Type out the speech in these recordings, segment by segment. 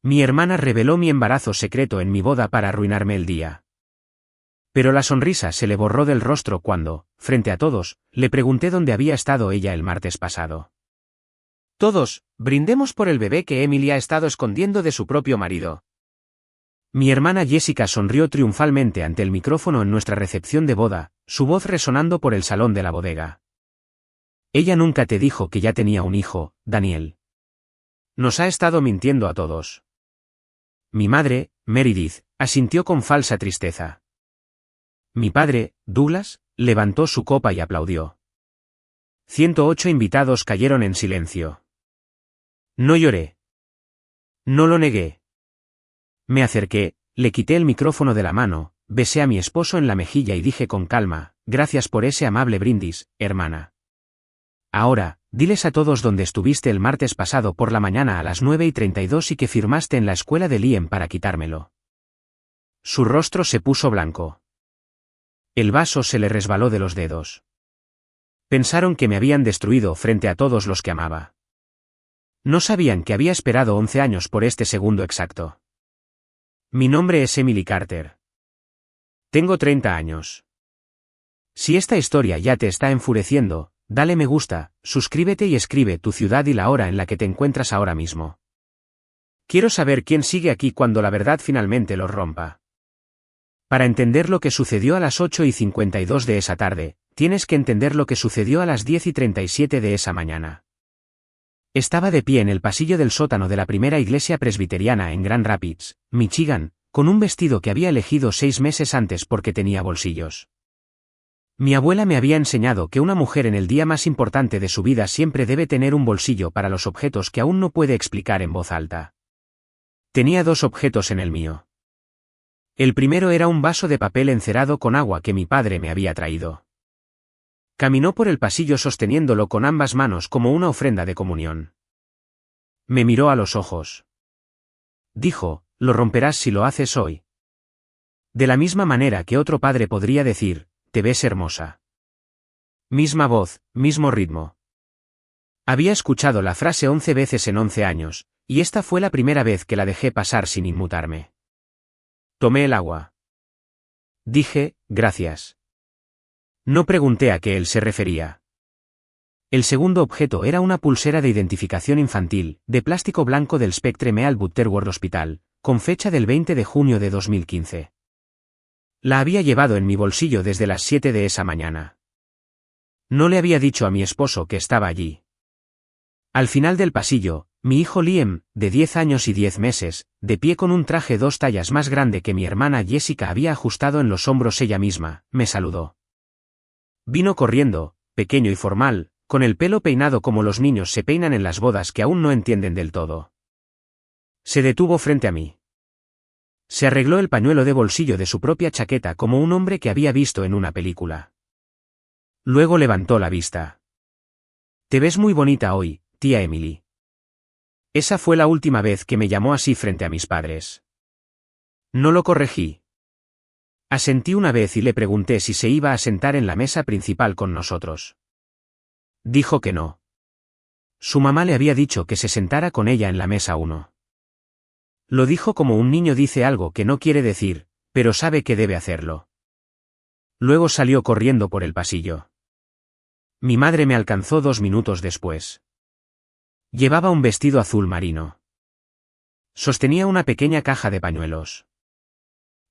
Mi hermana reveló mi embarazo secreto en mi boda para arruinarme el día. Pero la sonrisa se le borró del rostro cuando, frente a todos, le pregunté dónde había estado ella el martes pasado. Todos, brindemos por el bebé que Emily ha estado escondiendo de su propio marido. Mi hermana Jessica sonrió triunfalmente ante el micrófono en nuestra recepción de boda, su voz resonando por el salón de la bodega. Ella nunca te dijo que ya tenía un hijo, Daniel. Nos ha estado mintiendo a todos. Mi madre, Meredith, asintió con falsa tristeza. Mi padre, Douglas, levantó su copa y aplaudió. 108 invitados cayeron en silencio. No lloré. No lo negué. Me acerqué, le quité el micrófono de la mano, besé a mi esposo en la mejilla y dije con calma, gracias por ese amable brindis, hermana. Ahora, diles a todos dónde estuviste el martes pasado por la mañana a las 9:32 y que firmaste en la escuela de Liam para quitármelo. Su rostro se puso blanco. El vaso se le resbaló de los dedos. Pensaron que me habían destruido frente a todos los que amaba. No sabían que había esperado 11 años por este segundo exacto. Mi nombre es Emily Carter. Tengo 30 años. Si esta historia ya te está enfureciendo, dale me gusta, suscríbete y escribe tu ciudad y la hora en la que te encuentras ahora mismo. Quiero saber quién sigue aquí cuando la verdad finalmente los rompa. Para entender lo que sucedió a las 8:52 de esa tarde, tienes que entender lo que sucedió a las 10:37 de esa mañana. Estaba de pie en el pasillo del sótano de la primera iglesia presbiteriana en Grand Rapids, Michigan, con un vestido que había elegido 6 meses antes porque tenía bolsillos. Mi abuela me había enseñado que una mujer en el día más importante de su vida siempre debe tener un bolsillo para los objetos que aún no puede explicar en voz alta. Tenía 2 objetos en el mío. El primero era un vaso de papel encerado con agua que mi padre me había traído. Caminó por el pasillo sosteniéndolo con ambas manos como una ofrenda de comunión. Me miró a los ojos. Dijo, lo romperás si lo haces hoy. De la misma manera que otro padre podría decir, te ves hermosa. Misma voz, mismo ritmo. Había escuchado la frase 11 veces en 11 años, y esta fue la primera vez que la dejé pasar sin inmutarme. Tomé el agua. Dije, gracias. No pregunté a qué él se refería. El segundo objeto era una pulsera de identificación infantil, de plástico blanco del Spectre Meal Butterworth Hospital, con fecha del 20 de junio de 2015. La había llevado en mi bolsillo desde las 7 de esa mañana. No le había dicho a mi esposo que estaba allí. Al final del pasillo, mi hijo Liam, de 10 años y 10 meses, de pie con un traje 2 tallas más grande que mi hermana Jessica había ajustado en los hombros ella misma, me saludó. Vino corriendo, pequeño y formal, con el pelo peinado como los niños se peinan en las bodas que aún no entienden del todo. Se detuvo frente a mí. Se arregló el pañuelo de bolsillo de su propia chaqueta como un hombre que había visto en una película. Luego levantó la vista. Te ves muy bonita hoy, tía Emily. Esa fue la última vez que me llamó así frente a mis padres. No lo corregí. Asentí una vez y le pregunté si se iba a sentar en la mesa principal con nosotros. Dijo que no. Su mamá le había dicho que se sentara con ella en la mesa 1. Lo dijo como un niño dice algo que no quiere decir, pero sabe que debe hacerlo. Luego salió corriendo por el pasillo. Mi madre me alcanzó 2 minutos después. Llevaba un vestido azul marino. Sostenía una pequeña caja de pañuelos.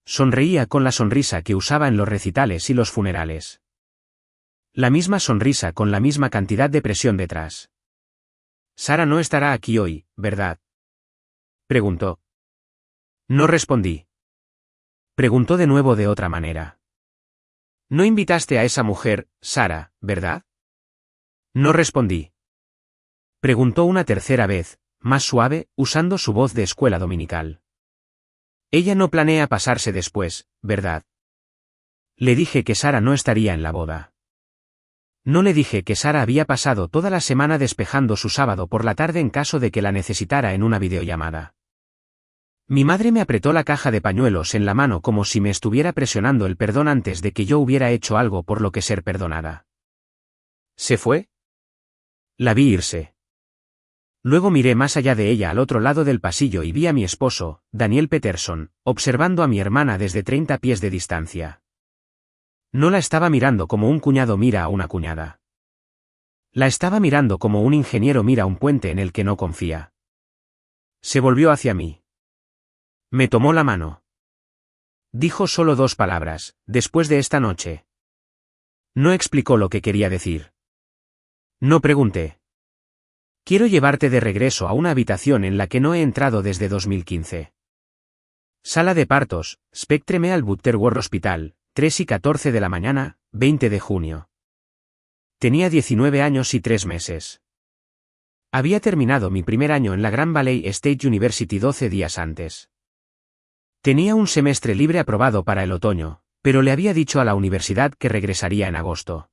Sonreía con la sonrisa que usaba en los recitales y los funerales. La misma sonrisa con la misma cantidad de presión detrás. Sara no estará aquí hoy, ¿verdad? Preguntó. No respondí. Preguntó de nuevo de otra manera. No invitaste a esa mujer, Sara, ¿verdad? No respondí. Preguntó una tercera vez, más suave, usando su voz de escuela dominical. Ella no planea pasarse después, ¿verdad? Le dije que Sara no estaría en la boda. No le dije que Sara había pasado toda la semana despejando su sábado por la tarde en caso de que la necesitara en una videollamada. Mi madre me apretó la caja de pañuelos en la mano como si me estuviera presionando el perdón antes de que yo hubiera hecho algo por lo que ser perdonada. ¿Se fue? La vi irse. Luego miré más allá de ella al otro lado del pasillo y vi a mi esposo, Daniel Peterson, observando a mi hermana desde 30 pies de distancia. No la estaba mirando como un cuñado mira a una cuñada. La estaba mirando como un ingeniero mira un puente en el que no confía. Se volvió hacia mí. Me tomó la mano. Dijo solo 2 palabras: después de esta noche. No explicó lo que quería decir. No pregunté. Quiero llevarte de regreso a una habitación en la que no he entrado desde 2015. Sala de partos, Spectre Meal Butterworth Hospital, 3:14 de la mañana, 20 de junio. Tenía 19 años y 3 meses. Había terminado mi primer año en la Grand Valley State University 12 días antes. Tenía un semestre libre aprobado para el otoño, pero le había dicho a la universidad que regresaría en agosto.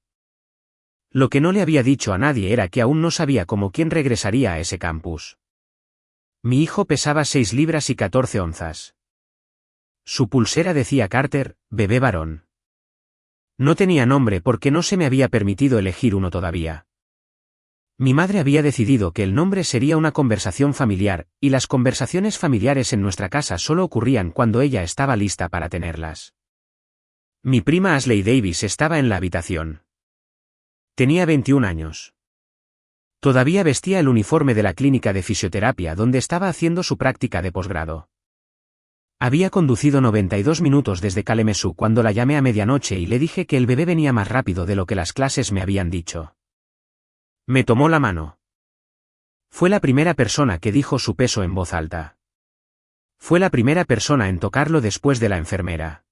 Lo que no le había dicho a nadie era que aún no sabía cómo quién regresaría a ese campus. Mi hijo pesaba 6 libras y 14 onzas. Su pulsera decía Carter, bebé varón. No tenía nombre porque no se me había permitido elegir uno todavía. Mi madre había decidido que el nombre sería una conversación familiar, y las conversaciones familiares en nuestra casa solo ocurrían cuando ella estaba lista para tenerlas. Mi prima Ashley Davis estaba en la habitación. Tenía 21 años. Todavía vestía el uniforme de la clínica de fisioterapia donde estaba haciendo su práctica de posgrado. Había conducido 92 minutos desde Kalamazoo cuando la llamé a medianoche y le dije que el bebé venía más rápido de lo que las clases me habían dicho. Me tomó la mano. Fue la primera persona que dijo su peso en voz alta. Fue la primera persona en tocarlo después de la enfermera.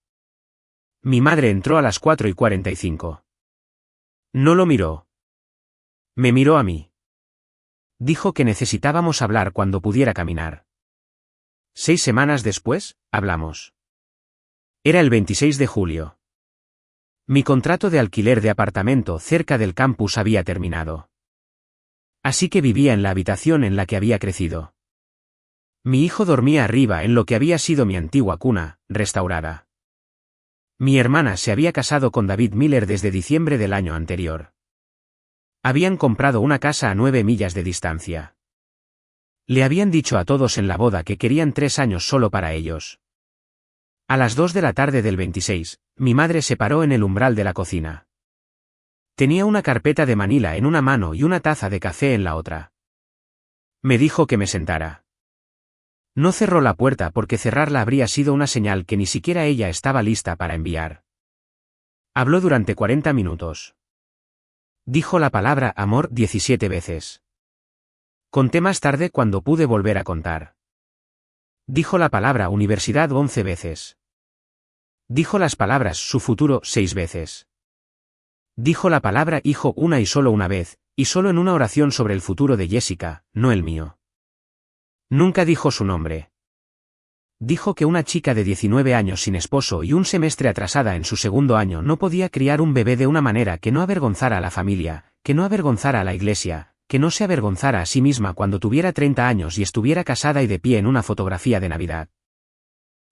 Mi madre entró a las 4:45. No lo miró. Me miró a mí. Dijo que necesitábamos hablar cuando pudiera caminar. 6 semanas después, hablamos. Era el 26 de julio. Mi contrato de alquiler de apartamento cerca del campus había terminado. Así que vivía en la habitación en la que había crecido. Mi hijo dormía arriba en lo que había sido mi antigua cuna, restaurada. Mi hermana se había casado con David Miller desde diciembre del año anterior. Habían comprado una casa a 9 millas de distancia. Le habían dicho a todos en la boda que querían 3 años solo para ellos. A las 2 de la tarde del 26, mi madre se paró en el umbral de la cocina. Tenía una carpeta de Manila en una mano y una taza de café en la otra. Me dijo que me sentara. No cerró la puerta porque cerrarla habría sido una señal que ni siquiera ella estaba lista para enviar. Habló durante 40 minutos. Dijo la palabra amor 17 veces. Conté más tarde cuando pude volver a contar. Dijo la palabra universidad 11 veces. Dijo las palabras su futuro 6 veces. Dijo la palabra hijo una y solo una vez, y solo en una oración sobre el futuro de Jessica, no el mío. Nunca dijo su nombre. Dijo que una chica de 19 años sin esposo y un semestre atrasada en su segundo año no podía criar un bebé de una manera que no avergonzara a la familia, que no avergonzara a la iglesia, que no se avergonzara a sí misma cuando tuviera 30 años y estuviera casada y de pie en una fotografía de Navidad.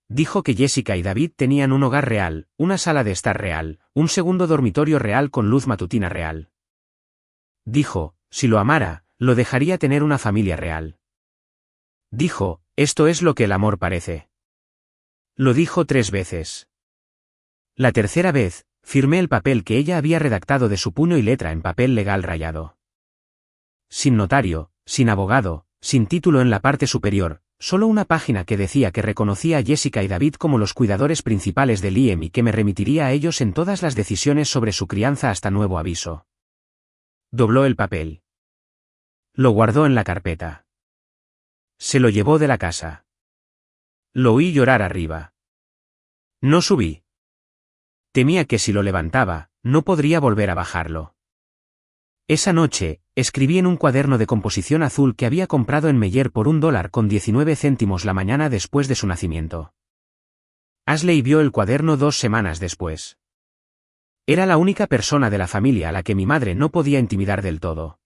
Dijo que Jessica y David tenían un hogar real, una sala de estar real, un segundo dormitorio real con luz matutina real. Dijo, si lo amara, lo dejaría tener una familia real. Dijo, esto es lo que el amor parece. Lo dijo 3 veces. La tercera vez, firmé el papel que ella había redactado de su puño y letra en papel legal rayado. Sin notario, sin abogado, sin título en la parte superior, solo una página que decía que reconocía a Jessica y David como los cuidadores principales de Liam y que me remitiría a ellos en todas las decisiones sobre su crianza hasta nuevo aviso. Dobló el papel. Lo guardó en la carpeta. Se lo llevó de la casa. Lo oí llorar arriba. No subí. Temía que si lo levantaba, no podría volver a bajarlo. Esa noche, escribí en un cuaderno de composición azul que había comprado en Meyer por $1.19 la mañana después de su nacimiento. Ashley vio el cuaderno 2 semanas después. Era la única persona de la familia a la que mi madre no podía intimidar del todo.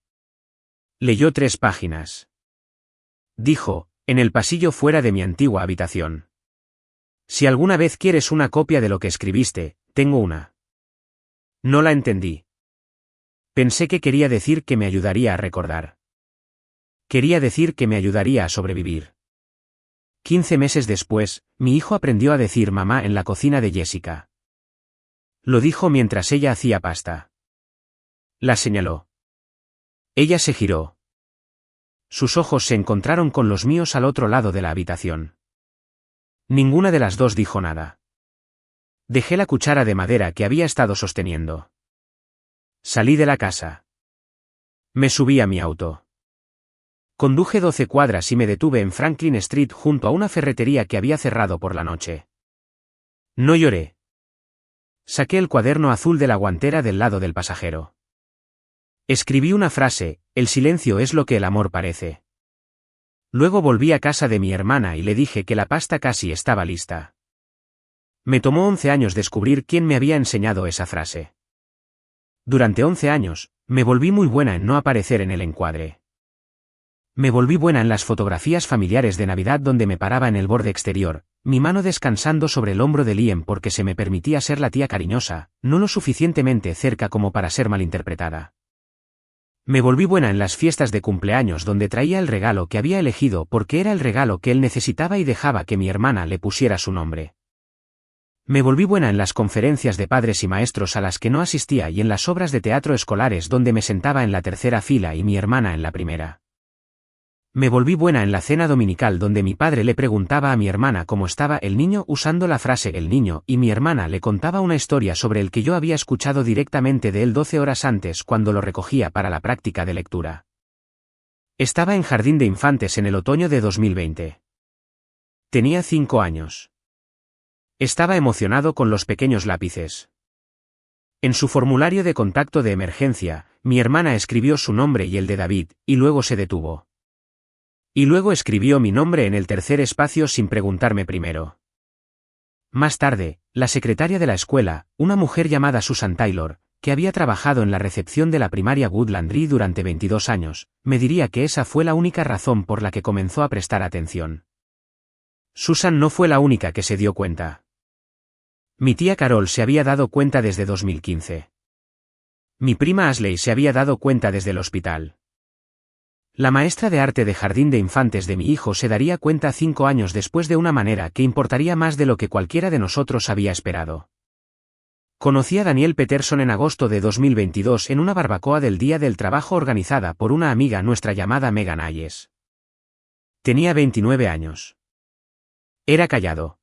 Leyó 3 páginas. Dijo, en el pasillo fuera de mi antigua habitación. Si alguna vez quieres una copia de lo que escribiste, tengo una. No la entendí. Pensé que quería decir que me ayudaría a recordar. Quería decir que me ayudaría a sobrevivir. 15 meses después, mi hijo aprendió a decir mamá en la cocina de Jessica. Lo dijo mientras ella hacía pasta. La señaló. Ella se giró. Sus ojos se encontraron con los míos al otro lado de la habitación. Ninguna de las dos dijo nada. Dejé la cuchara de madera que había estado sosteniendo. Salí de la casa. Me subí a mi auto. Conduje 12 cuadras y me detuve en Franklin Street junto a una ferretería que había cerrado por la noche. No lloré. Saqué el cuaderno azul de la guantera del lado del pasajero. Escribí una frase: el silencio es lo que el amor parece. Luego volví a casa de mi hermana y le dije que la pasta casi estaba lista. Me tomó 11 años descubrir quién me había enseñado esa frase. Durante 11 años, me volví muy buena en no aparecer en el encuadre. Me volví buena en las fotografías familiares de Navidad donde me paraba en el borde exterior, mi mano descansando sobre el hombro de Liam porque se me permitía ser la tía cariñosa, no lo suficientemente cerca como para ser malinterpretada. Me volví buena en las fiestas de cumpleaños donde traía el regalo que había elegido porque era el regalo que él necesitaba y dejaba que mi hermana le pusiera su nombre. Me volví buena en las conferencias de padres y maestros a las que no asistía y en las obras de teatro escolares donde me sentaba en la tercera fila y mi hermana en la primera. Me volví buena en la cena dominical donde mi padre le preguntaba a mi hermana cómo estaba el niño usando la frase el niño y mi hermana le contaba una historia sobre el que yo había escuchado directamente de él 12 horas antes cuando lo recogía para la práctica de lectura. Estaba en jardín de infantes en el otoño de 2020. Tenía 5 años. Estaba emocionado con los pequeños lápices. En su formulario de contacto de emergencia, mi hermana escribió su nombre y el de David, y luego se detuvo. Y luego escribió mi nombre en el tercer espacio sin preguntarme primero. Más tarde, la secretaria de la escuela, una mujer llamada Susan Taylor, que había trabajado en la recepción de la primaria Woodlandry durante 22 años, me diría que esa fue la única razón por la que comenzó a prestar atención. Susan no fue la única que se dio cuenta. Mi tía Carol se había dado cuenta desde 2015. Mi prima Ashley se había dado cuenta desde el hospital. La maestra de arte de jardín de infantes de mi hijo se daría cuenta 5 años después de una manera que importaría más de lo que cualquiera de nosotros había esperado. Conocí a Daniel Peterson en agosto de 2022 en una barbacoa del Día del Trabajo organizada por una amiga nuestra llamada Megan Ayes. Tenía 29 años. Era callado.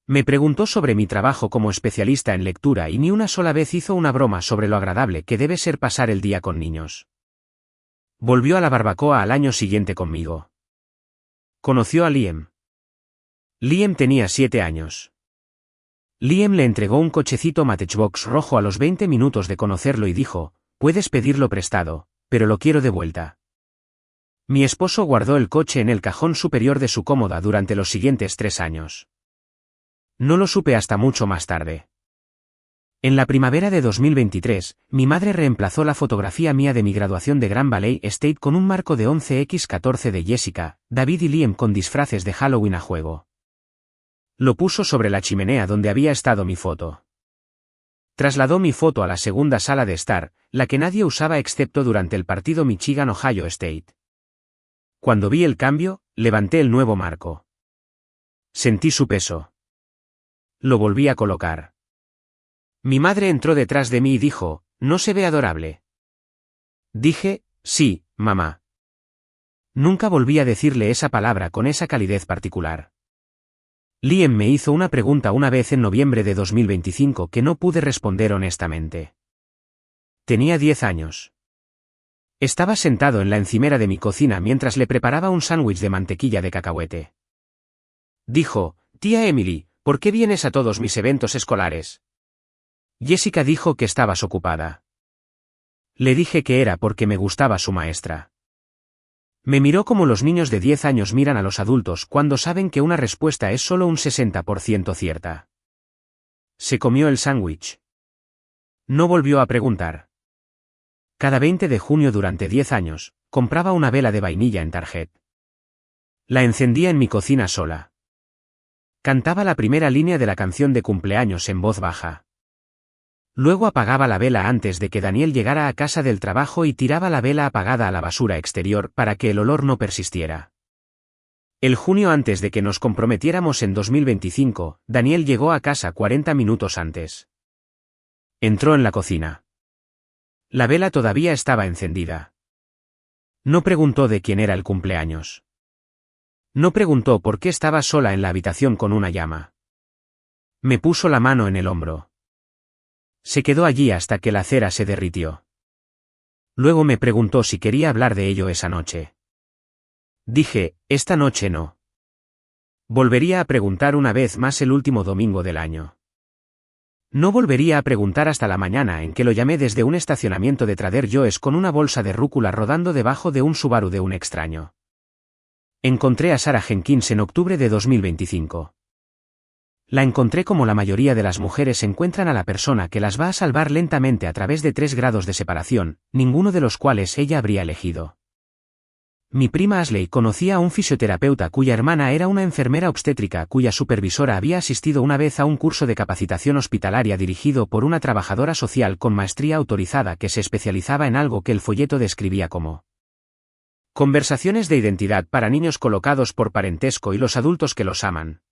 Me preguntó sobre mi trabajo como especialista en lectura y ni una sola vez hizo una broma sobre lo agradable que debe ser pasar el día con niños. Volvió a la barbacoa al año siguiente conmigo. Conoció a Liam. Liam tenía 7 años. Liam le entregó un cochecito Matchbox rojo a los 20 minutos de conocerlo y dijo: puedes pedirlo prestado, pero lo quiero de vuelta. Mi esposo guardó el coche en el cajón superior de su cómoda durante los siguientes 3 años. No lo supe hasta mucho más tarde. En la primavera de 2023, mi madre reemplazó la fotografía mía de mi graduación de Grand Valley State con un marco de 11x14 de Jessica, David y Liam con disfraces de Halloween a juego. Lo puso sobre la chimenea donde había estado mi foto. Trasladó mi foto a la segunda sala de estar, la que nadie usaba excepto durante el partido Michigan-Ohio State. Cuando vi el cambio, levanté el nuevo marco. Sentí su peso. Lo volví a colocar. Mi madre entró detrás de mí y dijo: ¿no se ve adorable? Dije: sí, mamá. Nunca volví a decirle esa palabra con esa calidez particular. Liam me hizo una pregunta una vez en noviembre de 2025 que no pude responder honestamente. Tenía 10 años. Estaba sentado en la encimera de mi cocina mientras le preparaba un sándwich de mantequilla de cacahuete. Dijo: tía Emily, ¿por qué vienes a todos mis eventos escolares? Jessica dijo que estabas ocupada. Le dije que era porque me gustaba su maestra. Me miró como los niños de 10 años miran a los adultos cuando saben que una respuesta es solo un 60% cierta. Se comió el sándwich. No volvió a preguntar. Cada 20 de junio durante 10 años, compraba una vela de vainilla en Target. La encendía en mi cocina sola. Cantaba la primera línea de la canción de cumpleaños en voz baja. Luego apagaba la vela antes de que Daniel llegara a casa del trabajo y tiraba la vela apagada a la basura exterior para que el olor no persistiera. El junio antes de que nos comprometiéramos en 2025, Daniel llegó a casa 40 minutos antes. Entró en la cocina. La vela todavía estaba encendida. No preguntó de quién era el cumpleaños. No preguntó por qué estaba sola en la habitación con una llama. Me puso la mano en el hombro. Se quedó allí hasta que la cera se derritió. Luego me preguntó si quería hablar de ello esa noche. Dije, esta noche no. Volvería a preguntar una vez más el último domingo del año. No volvería a preguntar hasta la mañana en que lo llamé desde un estacionamiento de Trader Joe's con una bolsa de rúcula rodando debajo de un Subaru de un extraño. Encontré a Sarah Jenkins en octubre de 2025. La encontré como la mayoría de las mujeres encuentran a la persona que las va a salvar lentamente a través de 3 grados de separación, ninguno de los cuales ella habría elegido. Mi prima Ashley conocía a un fisioterapeuta cuya hermana era una enfermera obstétrica cuya supervisora había asistido una vez a un curso de capacitación hospitalaria dirigido por una trabajadora social con maestría autorizada que se especializaba en algo que el folleto describía como conversaciones de identidad para niños colocados por parentesco y los adultos que los aman.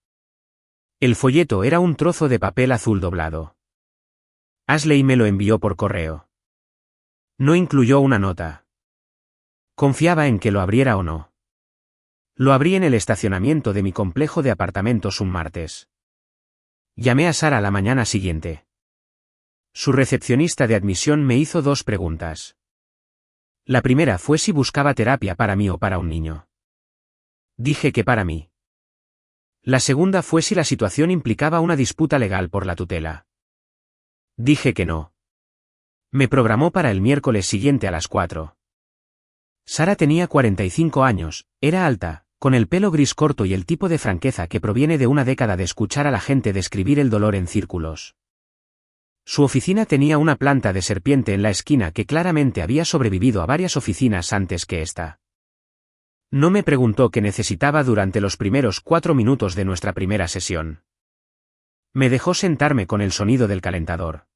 El folleto era un trozo de papel azul doblado. Ashley me lo envió por correo. No incluyó una nota. Confiaba en que lo abriera o no. Lo abrí en el estacionamiento de mi complejo de apartamentos un martes. Llamé a Sarah la mañana siguiente. Su recepcionista de admisión me hizo 2 preguntas. La primera fue si buscaba terapia para mí o para un niño. Dije que para mí. La segunda fue si la situación implicaba una disputa legal por la tutela. Dije que no. Me programó para el miércoles siguiente a las 4. Sarah tenía 45 años, era alta, con el pelo gris corto y el tipo de franqueza que proviene de una década de escuchar a la gente describir el dolor en círculos. Su oficina tenía una planta de serpiente en la esquina que claramente había sobrevivido a varias oficinas antes que esta. No me preguntó qué necesitaba durante los primeros 4 minutos de nuestra primera sesión. Me dejó sentarme con el sonido del calentador.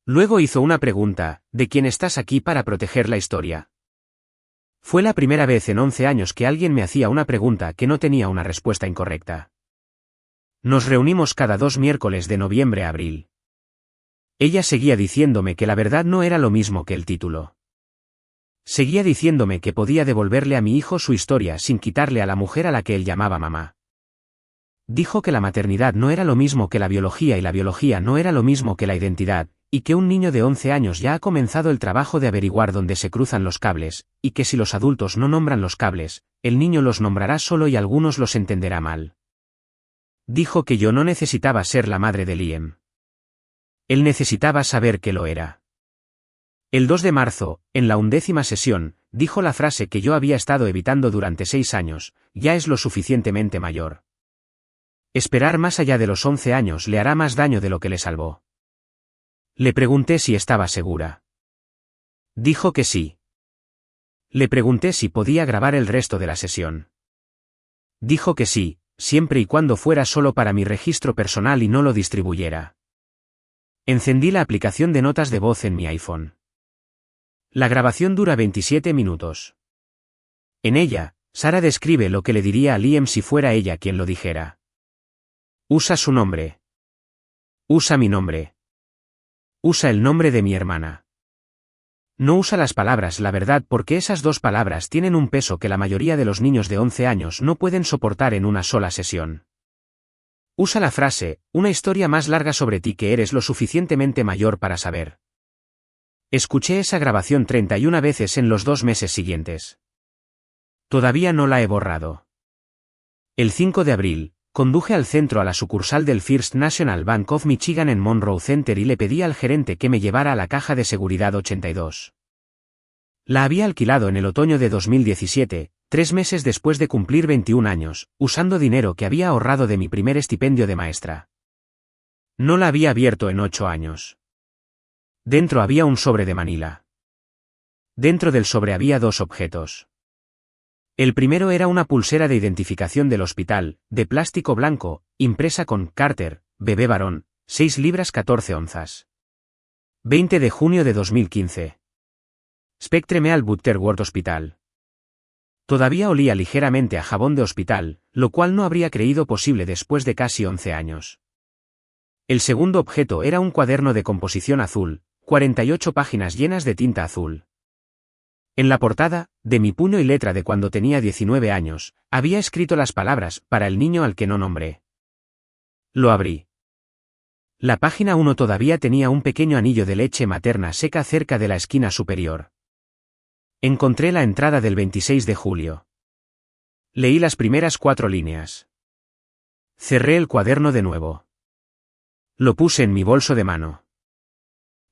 Luego hizo una pregunta, ¿de quién estás aquí para proteger la historia? Fue la primera vez en 11 años que alguien me hacía una pregunta que no tenía una respuesta incorrecta. Nos reunimos cada 2 miércoles de noviembre a abril. Ella seguía diciéndome que la verdad no era lo mismo que el título. Seguía diciéndome que podía devolverle a mi hijo su historia sin quitarle a la mujer a la que él llamaba mamá. Dijo que la maternidad no era lo mismo que la biología y la biología no era lo mismo que la identidad, y que un niño de 11 años ya ha comenzado el trabajo de averiguar dónde se cruzan los cables, y que si los adultos no nombran los cables, el niño los nombrará solo y algunos los entenderá mal. Dijo que yo no necesitaba ser la madre de Liam. Él necesitaba saber que lo era. El 2 de marzo, en la 11ª sesión, dijo la frase que yo había estado evitando durante 6 años, ya es lo suficientemente mayor. Esperar más allá de los 11 años le hará más daño de lo que le salvó. Le pregunté si estaba segura. Dijo que sí. Le pregunté si podía grabar el resto de la sesión. Dijo que sí, siempre y cuando fuera solo para mi registro personal y no lo distribuyera. Encendí la aplicación de notas de voz en mi iPhone. La grabación dura 27 minutos. En ella, Sarah describe lo que le diría a Liam si fuera ella quien lo dijera. Usa su nombre. Usa mi nombre. Usa el nombre de mi hermana. No usa las palabras la verdad porque esas 2 palabras tienen un peso que la mayoría de los niños de 11 años no pueden soportar en una sola sesión. Usa la frase, una historia más larga sobre ti que eres lo suficientemente mayor para saber. Escuché esa grabación 31 veces en los 2 meses siguientes. Todavía no la he borrado. El 5 de abril, conduje al centro a la sucursal del First National Bank of Michigan en Monroe Center y le pedí al gerente que me llevara a la caja de seguridad 82. La había alquilado en el otoño de 2017, 3 meses después de cumplir 21 años, usando dinero que había ahorrado de mi primer estipendio de maestra. No la había abierto en 8 años. Dentro había un sobre de Manila. Dentro del sobre había 2 objetos. El primero era una pulsera de identificación del hospital, de plástico blanco, impresa con Carter, bebé varón, 6 libras 14 onzas. 20 de junio de 2015. Spectre Meal Butterworth Hospital. Todavía olía ligeramente a jabón de hospital, lo cual no habría creído posible después de casi 11 años. El segundo objeto era un cuaderno de composición azul, 48 páginas llenas de tinta azul. En la portada, de mi puño y letra de cuando tenía 19 años, había escrito las palabras, para el niño al que no nombré. Lo abrí. La página 1 todavía tenía un pequeño anillo de leche materna seca cerca de la esquina superior. Encontré la entrada del 26 de julio. Leí las primeras 4 líneas. Cerré el cuaderno de nuevo. Lo puse en mi bolso de mano.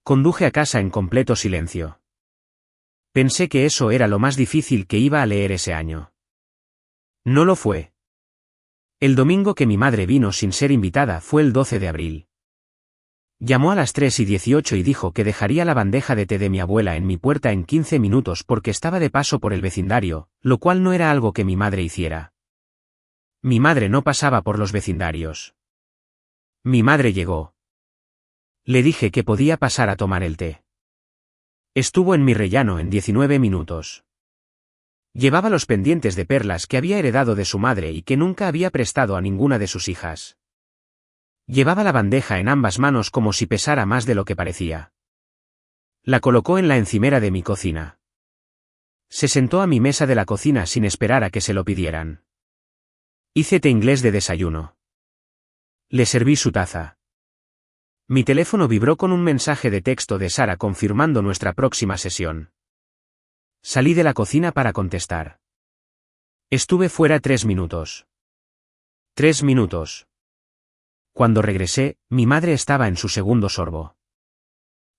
Conduje a casa en completo silencio. Pensé que eso era lo más difícil que iba a leer ese año. No lo fue. El domingo que mi madre vino sin ser invitada fue el 12 de abril. Llamó a las 3:18 y dijo que dejaría la bandeja de té de mi abuela en mi puerta en 15 minutos porque estaba de paso por el vecindario, lo cual no era algo que mi madre hiciera. Mi madre no pasaba por los vecindarios. Mi madre llegó. Le dije que podía pasar a tomar el té. Estuvo en mi rellano en 19 minutos. Llevaba los pendientes de perlas que había heredado de su madre y que nunca había prestado a ninguna de sus hijas. Llevaba la bandeja en ambas manos como si pesara más de lo que parecía. La colocó en la encimera de mi cocina. Se sentó a mi mesa de la cocina sin esperar a que se lo pidieran. Hice té inglés de desayuno. Le serví su taza. Mi teléfono vibró con un mensaje de texto de Sara confirmando nuestra próxima sesión. Salí de la cocina para contestar. Estuve fuera 3 minutos. 3 minutos. Cuando regresé, mi madre estaba en su segundo sorbo.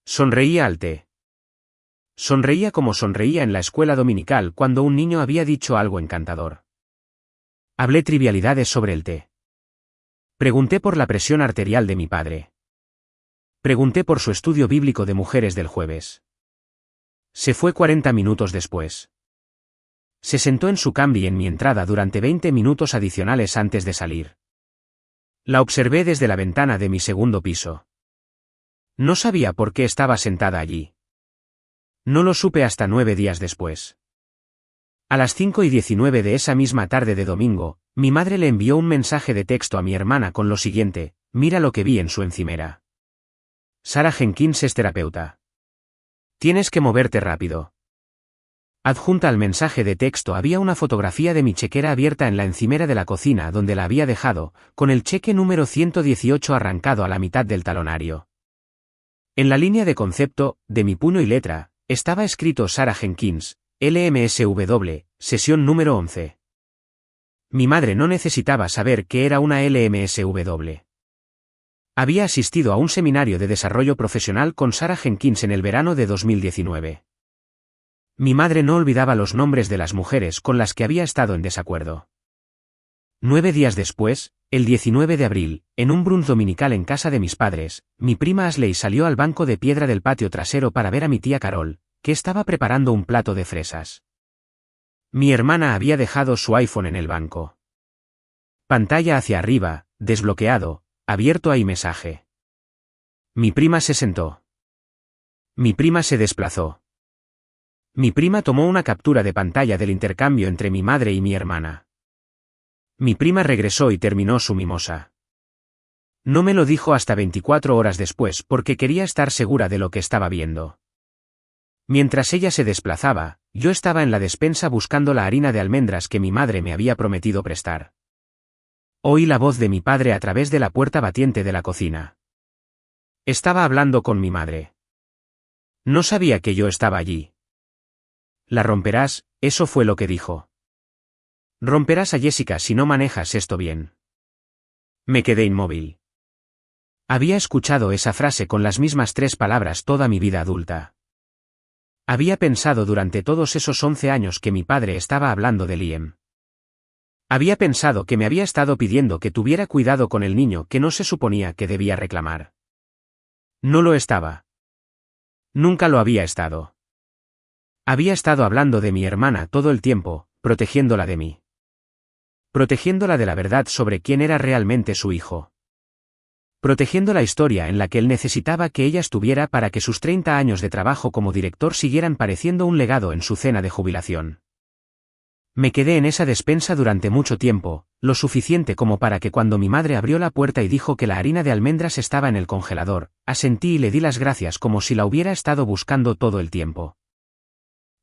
Sonreía al té. Sonreía como sonreía en la escuela dominical cuando un niño había dicho algo encantador. Hablé trivialidades sobre el té. Pregunté por la presión arterial de mi padre. Pregunté por su estudio bíblico de mujeres del jueves. Se fue 40 minutos después. Se sentó en su cambio en mi entrada durante 20 minutos adicionales antes de salir. La observé desde la ventana de mi segundo piso. No sabía por qué estaba sentada allí. No lo supe hasta 9 días después. A las 5:19 de esa misma tarde de domingo, mi madre le envió un mensaje de texto a mi hermana con lo siguiente: mira lo que vi en su encimera. Sara Jenkins es terapeuta. Tienes que moverte rápido. Adjunta al mensaje de texto había una fotografía de mi chequera abierta en la encimera de la cocina donde la había dejado, con el cheque número 118 arrancado a la mitad del talonario. En la línea de concepto, de mi puño y letra, estaba escrito Sara Jenkins, LMSW, sesión número 11. Mi madre no necesitaba saber qué era una LMSW. Había asistido a un seminario de desarrollo profesional con Sara Jenkins en el verano de 2019. Mi madre no olvidaba los nombres de las mujeres con las que había estado en desacuerdo. 9 días después, el 19 de abril, en un brunch dominical en casa de mis padres, mi prima Ashley salió al banco de piedra del patio trasero para ver a mi tía Carol, que estaba preparando un plato de fresas. Mi hermana había dejado su iPhone en el banco. Pantalla hacia arriba, desbloqueado, abierto a iMessage. Mi prima se sentó. Mi prima se desplazó. Mi prima tomó una captura de pantalla del intercambio entre mi madre y mi hermana. Mi prima regresó y terminó su mimosa. No me lo dijo hasta 24 horas después porque quería estar segura de lo que estaba viendo. Mientras ella se desplazaba, yo estaba en la despensa buscando la harina de almendras que mi madre me había prometido prestar. Oí la voz de mi padre a través de la puerta batiente de la cocina. Estaba hablando con mi madre. No sabía que yo estaba allí. La romperás, eso fue lo que dijo. Romperás a Jessica si no manejas esto bien. Me quedé inmóvil. Había escuchado esa frase con las mismas 3 palabras toda mi vida adulta. Había pensado durante todos esos 11 años que mi padre estaba hablando de Liam. Había pensado que me había estado pidiendo que tuviera cuidado con el niño que no se suponía que debía reclamar. No lo estaba. Nunca lo había estado. Había estado hablando de mi hermana todo el tiempo, protegiéndola de mí. Protegiéndola de la verdad sobre quién era realmente su hijo. protegiendo la historia en la que él necesitaba que ella estuviera para que sus 30 años de trabajo como director siguieran pareciendo un legado en su cena de jubilación. Me quedé en esa despensa durante mucho tiempo, lo suficiente como para que cuando mi madre abrió la puerta y dijo que la harina de almendras estaba en el congelador, asentí y le di las gracias como si la hubiera estado buscando todo el tiempo.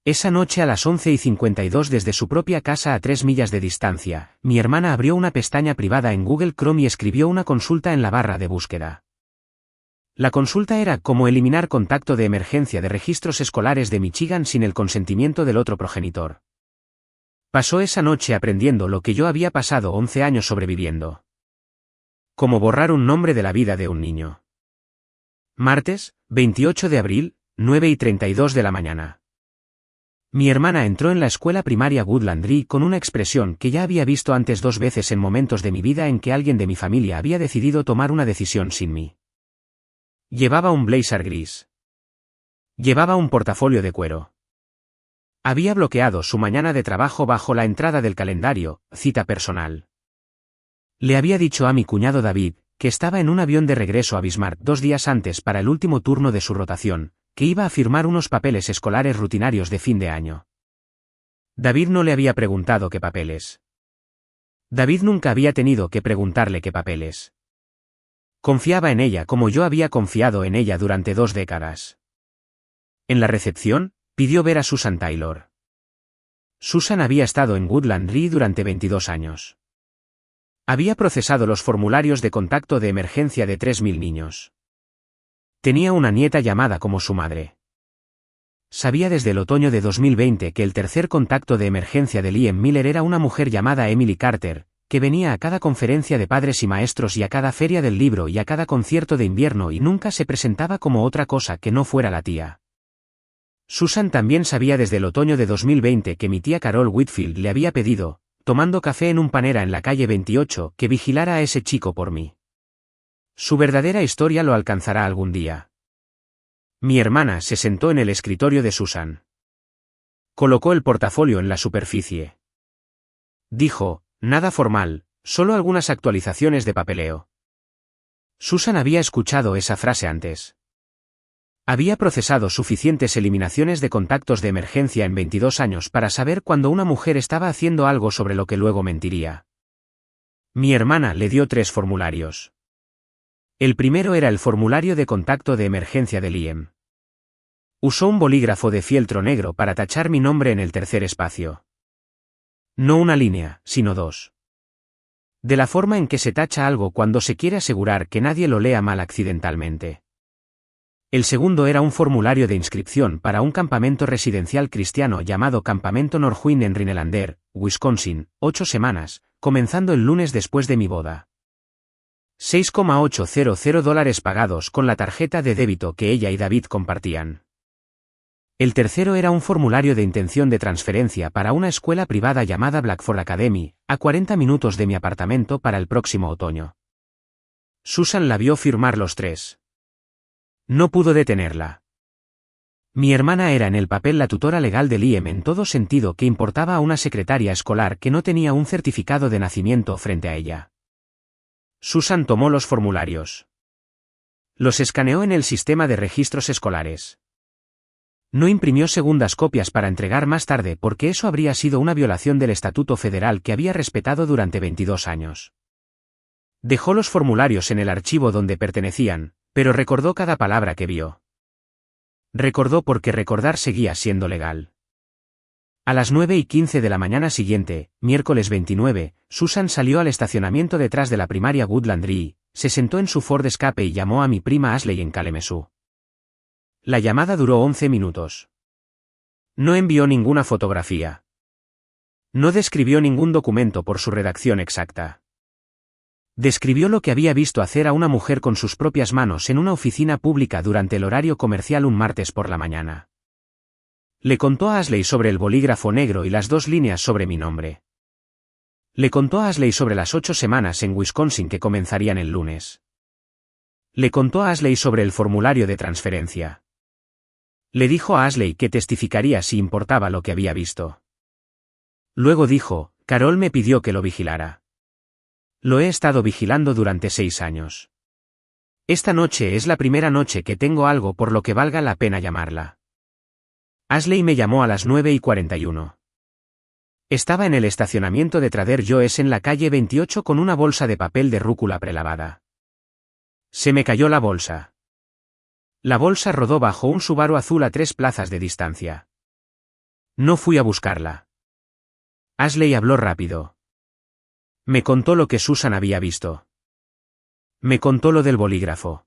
Esa noche a las 11:52 desde su propia casa a 3 millas de distancia, mi hermana abrió una pestaña privada en Google Chrome y escribió una consulta en la barra de búsqueda. La consulta era cómo eliminar contacto de emergencia de registros escolares de Michigan sin el consentimiento del otro progenitor. Pasó esa noche aprendiendo lo que yo había pasado 11 años sobreviviendo. Cómo borrar un nombre de la vida de un niño. Martes, 28 de abril, 9:32 de la mañana. Mi hermana entró en la escuela primaria Woodland con una expresión que ya había visto antes 2 veces en momentos de mi vida en que alguien de mi familia había decidido tomar una decisión sin mí. Llevaba un blazer gris. Llevaba un portafolio de cuero. Había bloqueado su mañana de trabajo bajo la entrada del calendario, cita personal. Le había dicho a mi cuñado David, que estaba en un avión de regreso a Bismarck 2 días antes para el último turno de su rotación, que iba a firmar unos papeles escolares rutinarios de fin de año. David no le había preguntado qué papeles. David nunca había tenido que preguntarle qué papeles. Confiaba en ella como yo había confiado en ella durante 2 décadas. En la recepción, pidió ver a Susan Taylor. Susan había estado en Woodland durante 22 años. Había procesado los formularios de contacto de emergencia de 3.000 niños. Tenía una nieta llamada como su madre. Sabía desde el otoño de 2020 que el tercer contacto de emergencia de Liam Miller era una mujer llamada Emily Carter, que venía a cada conferencia de padres y maestros y a cada feria del libro y a cada concierto de invierno y nunca se presentaba como otra cosa que no fuera la tía. Susan también sabía desde el otoño de 2020 que mi tía Carol Whitfield le había pedido, tomando café en un Panera en la calle 28, que vigilara a ese chico por mí. Su verdadera historia lo alcanzará algún día. Mi hermana se sentó en el escritorio de Susan. Colocó el portafolio en la superficie. Dijo, nada formal, solo algunas actualizaciones de papeleo. Susan había escuchado esa frase antes. Había procesado suficientes eliminaciones de contactos de emergencia en 22 años para saber cuando una mujer estaba haciendo algo sobre lo que luego mentiría. Mi hermana le dio 3 formularios. El primero era el formulario de contacto de emergencia de Liam. Usó un bolígrafo de fieltro negro para tachar mi nombre en el tercer espacio. No una línea, sino 2. De la forma en que se tacha algo cuando se quiere asegurar que nadie lo lea mal accidentalmente. El segundo era un formulario de inscripción para un campamento residencial cristiano llamado Campamento Norwin en Rhinelander, Wisconsin, 8 semanas, comenzando el lunes después de mi boda. $6,800 pagados con la tarjeta de débito que ella y David compartían. El tercero era un formulario de intención de transferencia para una escuela privada llamada Blackford Academy, a 40 minutos de mi apartamento para el próximo otoño. Susan la vio firmar los 3. No pudo detenerla. Mi hermana era en el papel la tutora legal de Liam en todo sentido que importaba a una secretaria escolar que no tenía un certificado de nacimiento frente a ella. Susan tomó los formularios. Los escaneó en el sistema de registros escolares. No imprimió segundas copias para entregar más tarde porque eso habría sido una violación del estatuto federal que había respetado durante 22 años. Dejó los formularios en el archivo donde pertenecían, pero recordó cada palabra que vio. Recordó porque recordar seguía siendo legal. A las 9:15 de la mañana siguiente, miércoles 29, Susan salió al estacionamiento detrás de la primaria Woodland se sentó en su Ford Escape y llamó a mi prima Ashley en Kalamazoo. La llamada duró 11 minutos. No envió ninguna fotografía. No describió ningún documento por su redacción exacta. Describió lo que había visto hacer a una mujer con sus propias manos en una oficina pública durante el horario comercial un martes por la mañana. Le contó a Ashley sobre el bolígrafo negro y las 2 líneas sobre mi nombre. Le contó a Ashley sobre las 8 semanas en Wisconsin que comenzarían el lunes. Le contó a Ashley sobre el formulario de transferencia. Le dijo a Ashley que testificaría si importaba lo que había visto. Luego dijo, Carol me pidió que lo vigilara. Lo he estado vigilando durante 6 años. Esta noche es la primera noche que tengo algo por lo que valga la pena llamarla. Ashley me llamó a las 9:41. Estaba en el estacionamiento de Trader Joe's en la calle 28 con una bolsa de papel de rúcula prelavada. Se me cayó la bolsa. La bolsa rodó bajo un Subaru azul a 3 plazas de distancia. No fui a buscarla. Ashley habló rápido. Me contó lo que Susan había visto. Me contó lo del bolígrafo.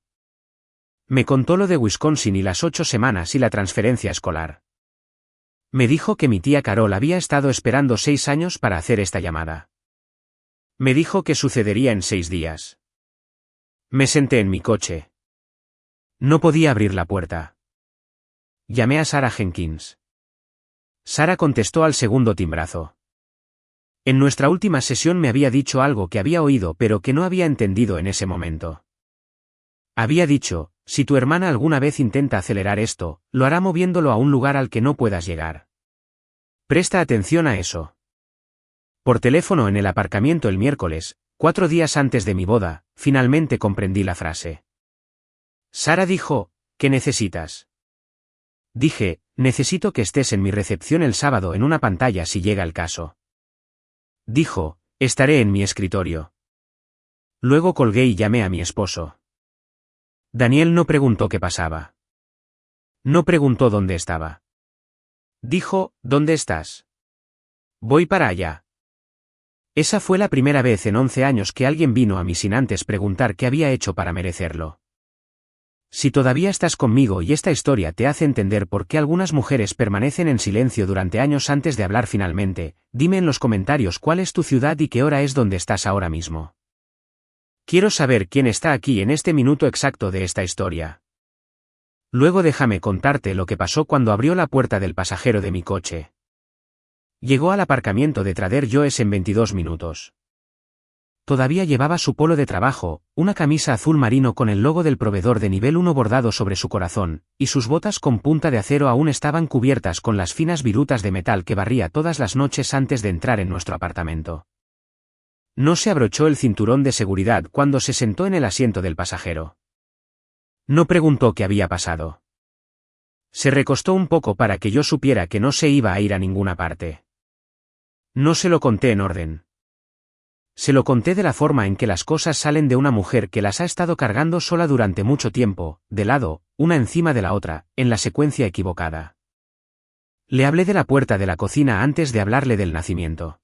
Me contó lo de Wisconsin y las 8 semanas y la transferencia escolar. Me dijo que mi tía Carol había estado esperando 6 años para hacer esta llamada. Me dijo que sucedería en 6 días. Me senté en mi coche. No podía abrir la puerta. Llamé a Sarah Jenkins. Sarah contestó al segundo timbrazo. En nuestra última sesión me había dicho algo que había oído pero que no había entendido en ese momento. Había dicho, si tu hermana alguna vez intenta acelerar esto, lo hará moviéndolo a un lugar al que no puedas llegar. Presta atención a eso. Por teléfono en el aparcamiento el miércoles, 4 días antes de mi boda, finalmente comprendí la frase. Sarah dijo, ¿qué necesitas? Dije, necesito que estés en mi recepción el sábado en una pantalla si llega el caso. Dijo, estaré en mi escritorio. Luego colgué y llamé a mi esposo. Daniel no preguntó qué pasaba. No preguntó dónde estaba. Dijo, ¿dónde estás? Voy para allá. Esa fue la primera vez en 11 años que alguien vino a mí sin antes preguntar qué había hecho para merecerlo. Si todavía estás conmigo y esta historia te hace entender por qué algunas mujeres permanecen en silencio durante años antes de hablar finalmente, dime en los comentarios cuál es tu ciudad y qué hora es donde estás ahora mismo. Quiero saber quién está aquí en este minuto exacto de esta historia. Luego déjame contarte lo que pasó cuando abrió la puerta del pasajero de mi coche. Llegó al aparcamiento de Trader Joe's en 22 minutos. Todavía llevaba su polo de trabajo, una camisa azul marino con el logo del proveedor de nivel 1 bordado sobre su corazón, y sus botas con punta de acero aún estaban cubiertas con las finas virutas de metal que barría todas las noches antes de entrar en nuestro apartamento. No se abrochó el cinturón de seguridad cuando se sentó en el asiento del pasajero. No preguntó qué había pasado. Se recostó un poco para que yo supiera que no se iba a ir a ninguna parte. No se lo conté en orden. Se lo conté de la forma en que las cosas salen de una mujer que las ha estado cargando sola durante mucho tiempo, de lado, una encima de la otra, en la secuencia equivocada. Le hablé de la puerta de la cocina antes de hablarle del nacimiento.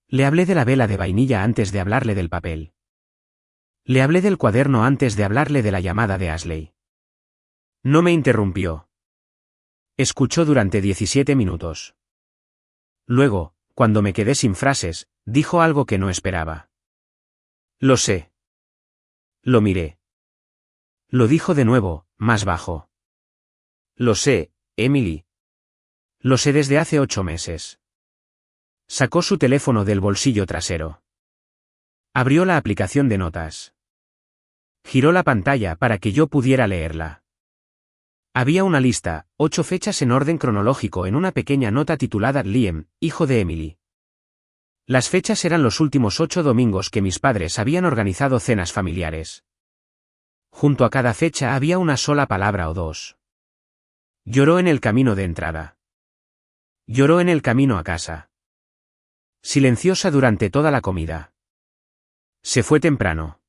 Le hablé de la vela de vainilla antes de hablarle del papel. Le hablé del cuaderno antes de hablarle de la llamada de Ashley. No me interrumpió. Escuchó durante 17 minutos. Luego, cuando me quedé sin frases, dijo algo que no esperaba. Lo sé. Lo miré. Lo dijo de nuevo, más bajo. Lo sé, Emily. Lo sé desde hace 8 meses. Sacó su teléfono del bolsillo trasero. Abrió la aplicación de notas. Giró la pantalla para que yo pudiera leerla. Había una lista, 8 fechas en orden cronológico en una pequeña nota titulada Liam, hijo de Emily. Las fechas eran los últimos 8 domingos que mis padres habían organizado cenas familiares. Junto a cada fecha había una sola palabra o dos. Lloró en el camino de entrada. Lloró en el camino a casa. Silenciosa durante toda la comida. Se fue temprano.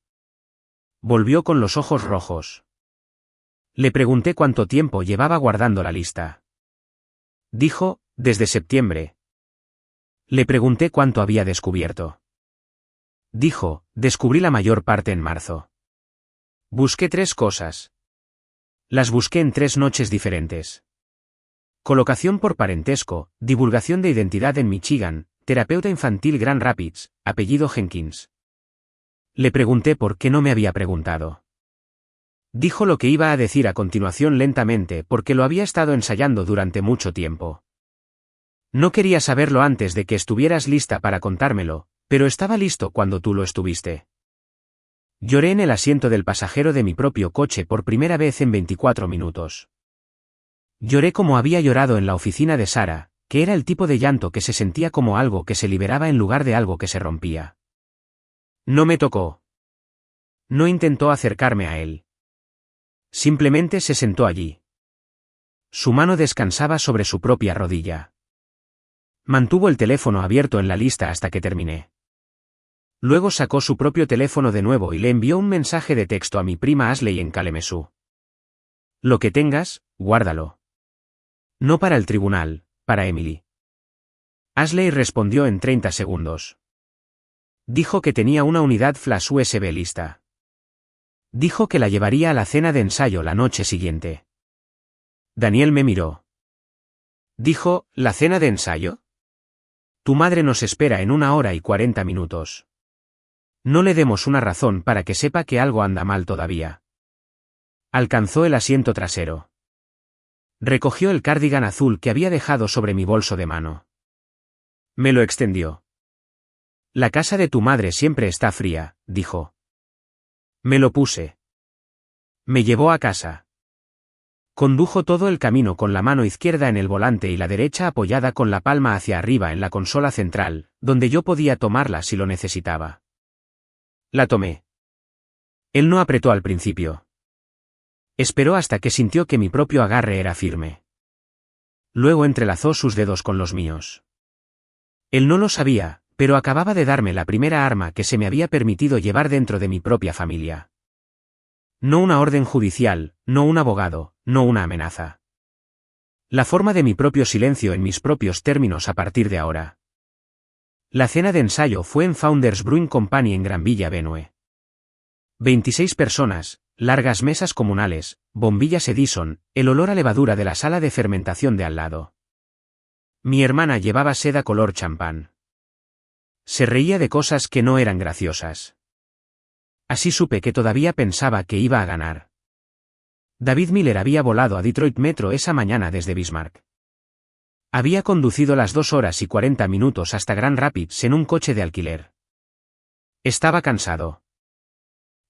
Volvió con los ojos rojos. Le pregunté cuánto tiempo llevaba guardando la lista. Dijo, desde septiembre. Le pregunté cuánto había descubierto. Dijo, descubrí la mayor parte en marzo. Busqué 3 cosas. Las busqué en 3 noches diferentes. Colocación por parentesco, divulgación de identidad en Michigan, terapeuta infantil Grand Rapids, apellido Jenkins. Le pregunté por qué no me había preguntado. Dijo lo que iba a decir a continuación lentamente porque lo había estado ensayando durante mucho tiempo. No quería saberlo antes de que estuvieras lista para contármelo, pero estaba listo cuando tú lo estuviste. Lloré en el asiento del pasajero de mi propio coche por primera vez en 24 minutos. Lloré como había llorado en la oficina de Sarah, que era el tipo de llanto que se sentía como algo que se liberaba en lugar de algo que se rompía. No me tocó. No intentó acercarme a él. Simplemente se sentó allí. Su mano descansaba sobre su propia rodilla. Mantuvo el teléfono abierto en la lista hasta que terminé. Luego sacó su propio teléfono de nuevo y le envió un mensaje de texto a mi prima Ashley en Kalamazoo. Lo que tengas, guárdalo. No para el tribunal, para Emily. Ashley respondió en 30 segundos. Dijo que tenía una unidad flash USB lista. Dijo que la llevaría a la cena de ensayo la noche siguiente. Daniel me miró. Dijo, ¿la cena de ensayo? Tu madre nos espera en 1 hora y 40 minutos. No le demos una razón para que sepa que algo anda mal todavía. Alcanzó el asiento trasero. Recogió el cardigan azul que había dejado sobre mi bolso de mano. Me lo extendió. La casa de tu madre siempre está fría, dijo. Me lo puse. Me llevó a casa. Condujo todo el camino con la mano izquierda en el volante y la derecha apoyada con la palma hacia arriba en la consola central, donde yo podía tomarla si lo necesitaba. La tomé. Él no apretó al principio. Esperó hasta que sintió que mi propio agarre era firme. Luego entrelazó sus dedos con los míos. Él no lo sabía, pero acababa de darme la primera arma que se me había permitido llevar dentro de mi propia familia. No una orden judicial, no un abogado, no una amenaza. La forma de mi propio silencio en mis propios términos a partir de ahora. La cena de ensayo fue en Founders Brewing Company en Granville Avenue. 26 personas, largas mesas comunales, bombillas Edison, el olor a levadura de la sala de fermentación de al lado. Mi hermana llevaba seda color champán. Se reía de cosas que no eran graciosas. Así supe que todavía pensaba que iba a ganar. David Miller había volado a Detroit Metro esa mañana desde Bismarck. Había conducido las 2 horas y 40 minutos hasta Grand Rapids en un coche de alquiler. Estaba cansado.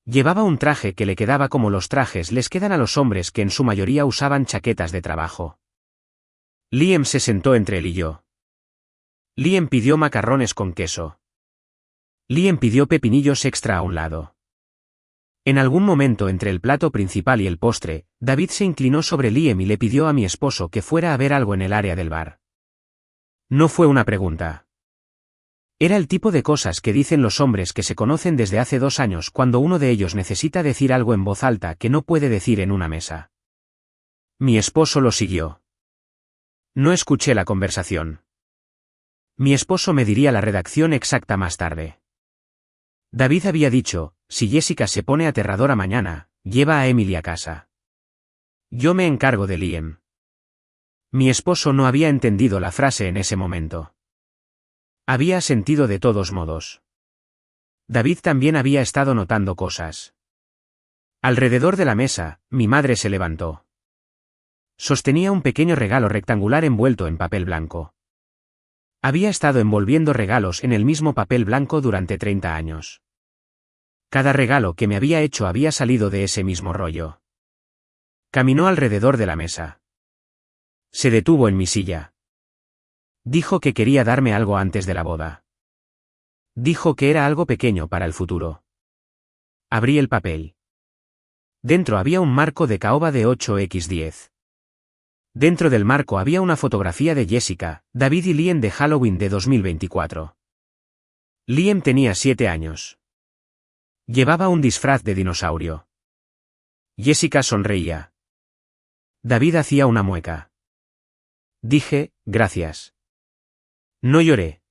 Llevaba un traje que le quedaba como los trajes les quedan a los hombres que en su mayoría usaban chaquetas de trabajo. Liam se sentó entre él y yo. Liam pidió macarrones con queso. Liam pidió pepinillos extra a un lado. En algún momento entre el plato principal y el postre, David se inclinó sobre Liam y le pidió a mi esposo que fuera a ver algo en el área del bar. No fue una pregunta. Era el tipo de cosas que dicen los hombres que se conocen desde hace 2 años cuando uno de ellos necesita decir algo en voz alta que no puede decir en una mesa. Mi esposo lo siguió. No escuché la conversación. Mi esposo me diría la redacción exacta más tarde. David había dicho, si Jessica se pone aterradora mañana, lleva a Emily a casa. Yo me encargo de Liam. Mi esposo no había entendido la frase en ese momento. Había asentido de todos modos. David también había estado notando cosas. Alrededor de la mesa, mi madre se levantó. Sostenía un pequeño regalo rectangular envuelto en papel blanco. Había estado envolviendo regalos en el mismo papel blanco durante 30 años. Cada regalo que me había hecho había salido de ese mismo rollo. Caminó alrededor de la mesa. Se detuvo en mi silla. Dijo que quería darme algo antes de la boda. Dijo que era algo pequeño para el futuro. Abrí el papel. Dentro había un marco de caoba de 8x10. Dentro del marco había una fotografía de Jessica, David y Liam de Halloween de 2024. Liam tenía 7 años. Llevaba un disfraz de dinosaurio. Jessica sonreía. David hacía una mueca. Dije, gracias. No lloré.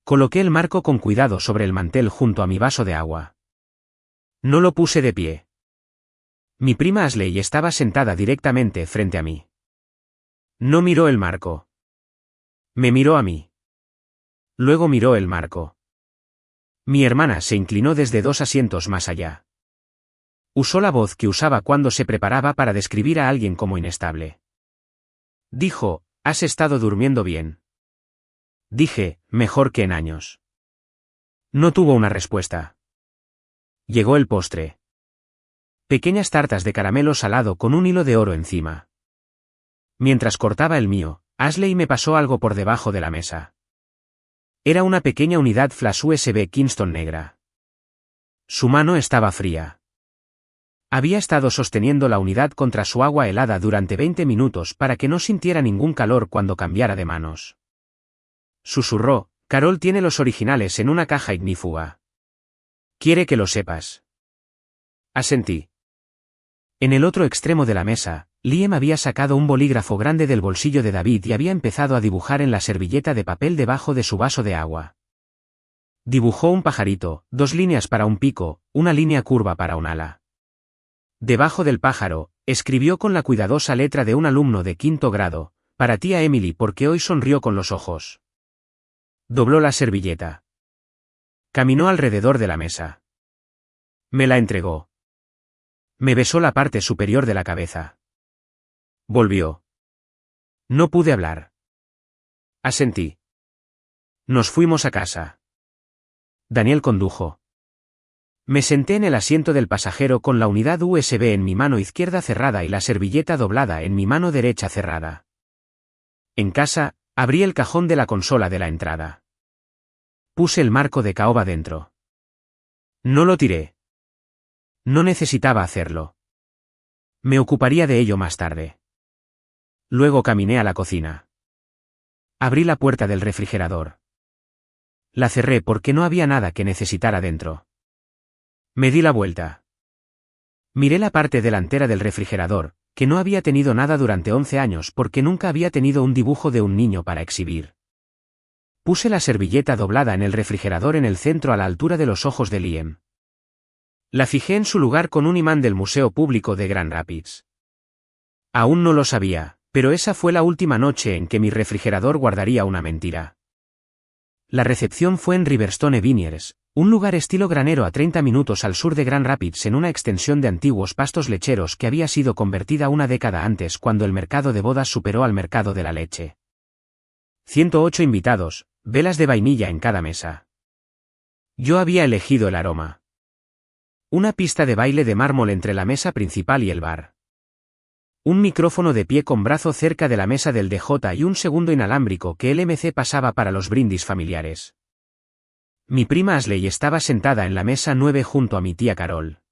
Coloqué el marco con cuidado sobre el mantel junto a mi vaso de agua. No lo puse de pie. Mi prima Ashley estaba sentada directamente frente a mí. No miró el marco. Me miró a mí. Luego miró el marco. Mi hermana se inclinó desde 2 asientos más allá. Usó la voz que usaba cuando se preparaba para describir a alguien como inestable. Dijo, ¿has estado durmiendo bien? Dije, mejor que en años. No tuvo una respuesta. Llegó el postre. Pequeñas tartas de caramelo salado con un hilo de oro encima. Mientras cortaba el mío, Ashley me pasó algo por debajo de la mesa. Era una pequeña unidad flash USB Kingston negra. Su mano estaba fría. Había estado sosteniendo la unidad contra su agua helada durante 20 minutos para que no sintiera ningún calor cuando cambiara de manos. Susurró: Carol tiene los originales en una caja ignífuga. Quiere que lo sepas. Asentí. En el otro extremo de la mesa, Liam había sacado un bolígrafo grande del bolsillo de David y había empezado a dibujar en la servilleta de papel debajo de su vaso de agua. Dibujó un pajarito, 2 líneas para un pico, una línea curva para un ala. Debajo del pájaro, escribió con la cuidadosa letra de un alumno de 5º grado: para tía Emily porque hoy sonrió con los ojos. Dobló la servilleta. Caminó alrededor de la mesa. Me la entregó. Me besó la parte superior de la cabeza. Volvió. No pude hablar. Asentí. Nos fuimos a casa. Daniel condujo. Me senté en el asiento del pasajero con la unidad USB en mi mano izquierda cerrada y la servilleta doblada en mi mano derecha cerrada. En casa, abrí el cajón de la consola de la entrada. Puse el marco de caoba dentro. No lo tiré. No necesitaba hacerlo. Me ocuparía de ello más tarde. Luego caminé a la cocina. Abrí la puerta del refrigerador. La cerré porque no había nada que necesitara dentro. Me di la vuelta. Miré la parte delantera del refrigerador, que no había tenido nada durante 11 años porque nunca había tenido un dibujo de un niño para exhibir. Puse la servilleta doblada en el refrigerador en el centro a la altura de los ojos de Liam. La fijé en su lugar con un imán del Museo Público de Grand Rapids. Aún no lo sabía, pero esa fue la última noche en que mi refrigerador guardaría una mentira. La recepción fue en Riverstone Vineyards, un lugar estilo granero a 30 minutos al sur de Grand Rapids en una extensión de antiguos pastos lecheros que había sido convertida una década antes cuando el mercado de bodas superó al mercado de la leche. 108 invitados, velas de vainilla en cada mesa. Yo había elegido el aroma. Una pista de baile de mármol entre la mesa principal y el bar. Un micrófono de pie con brazo cerca de la mesa del DJ y un segundo inalámbrico que el MC pasaba para los brindis familiares. Mi prima Ashley estaba sentada en la mesa 9 junto a mi tía Carol.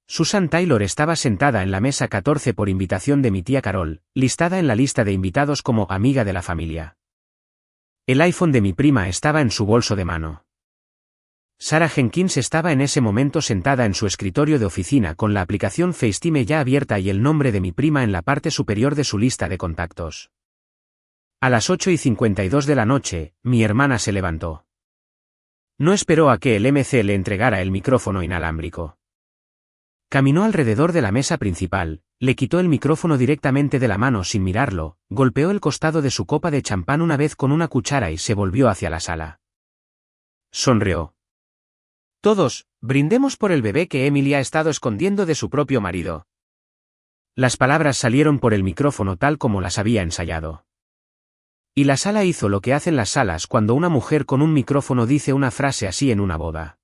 Susan Taylor estaba sentada en la mesa 14 por invitación de mi tía Carol, listada en la lista de invitados como amiga de la familia. El iPhone de mi prima estaba en su bolso de mano. Sarah Jenkins estaba en ese momento sentada en su escritorio de oficina con la aplicación FaceTime ya abierta y el nombre de mi prima en la parte superior de su lista de contactos. A las 8:52 de la noche, mi hermana se levantó. No esperó a que el MC le entregara el micrófono inalámbrico. Caminó alrededor de la mesa principal, le quitó el micrófono directamente de la mano sin mirarlo, golpeó el costado de su copa de champán una vez con una cuchara y se volvió hacia la sala. Sonrió. Todos, brindemos por el bebé que Emily ha estado escondiendo de su propio marido. Las palabras salieron por el micrófono tal como las había ensayado. Y la sala hizo lo que hacen las salas cuando una mujer con un micrófono dice una frase así en una boda.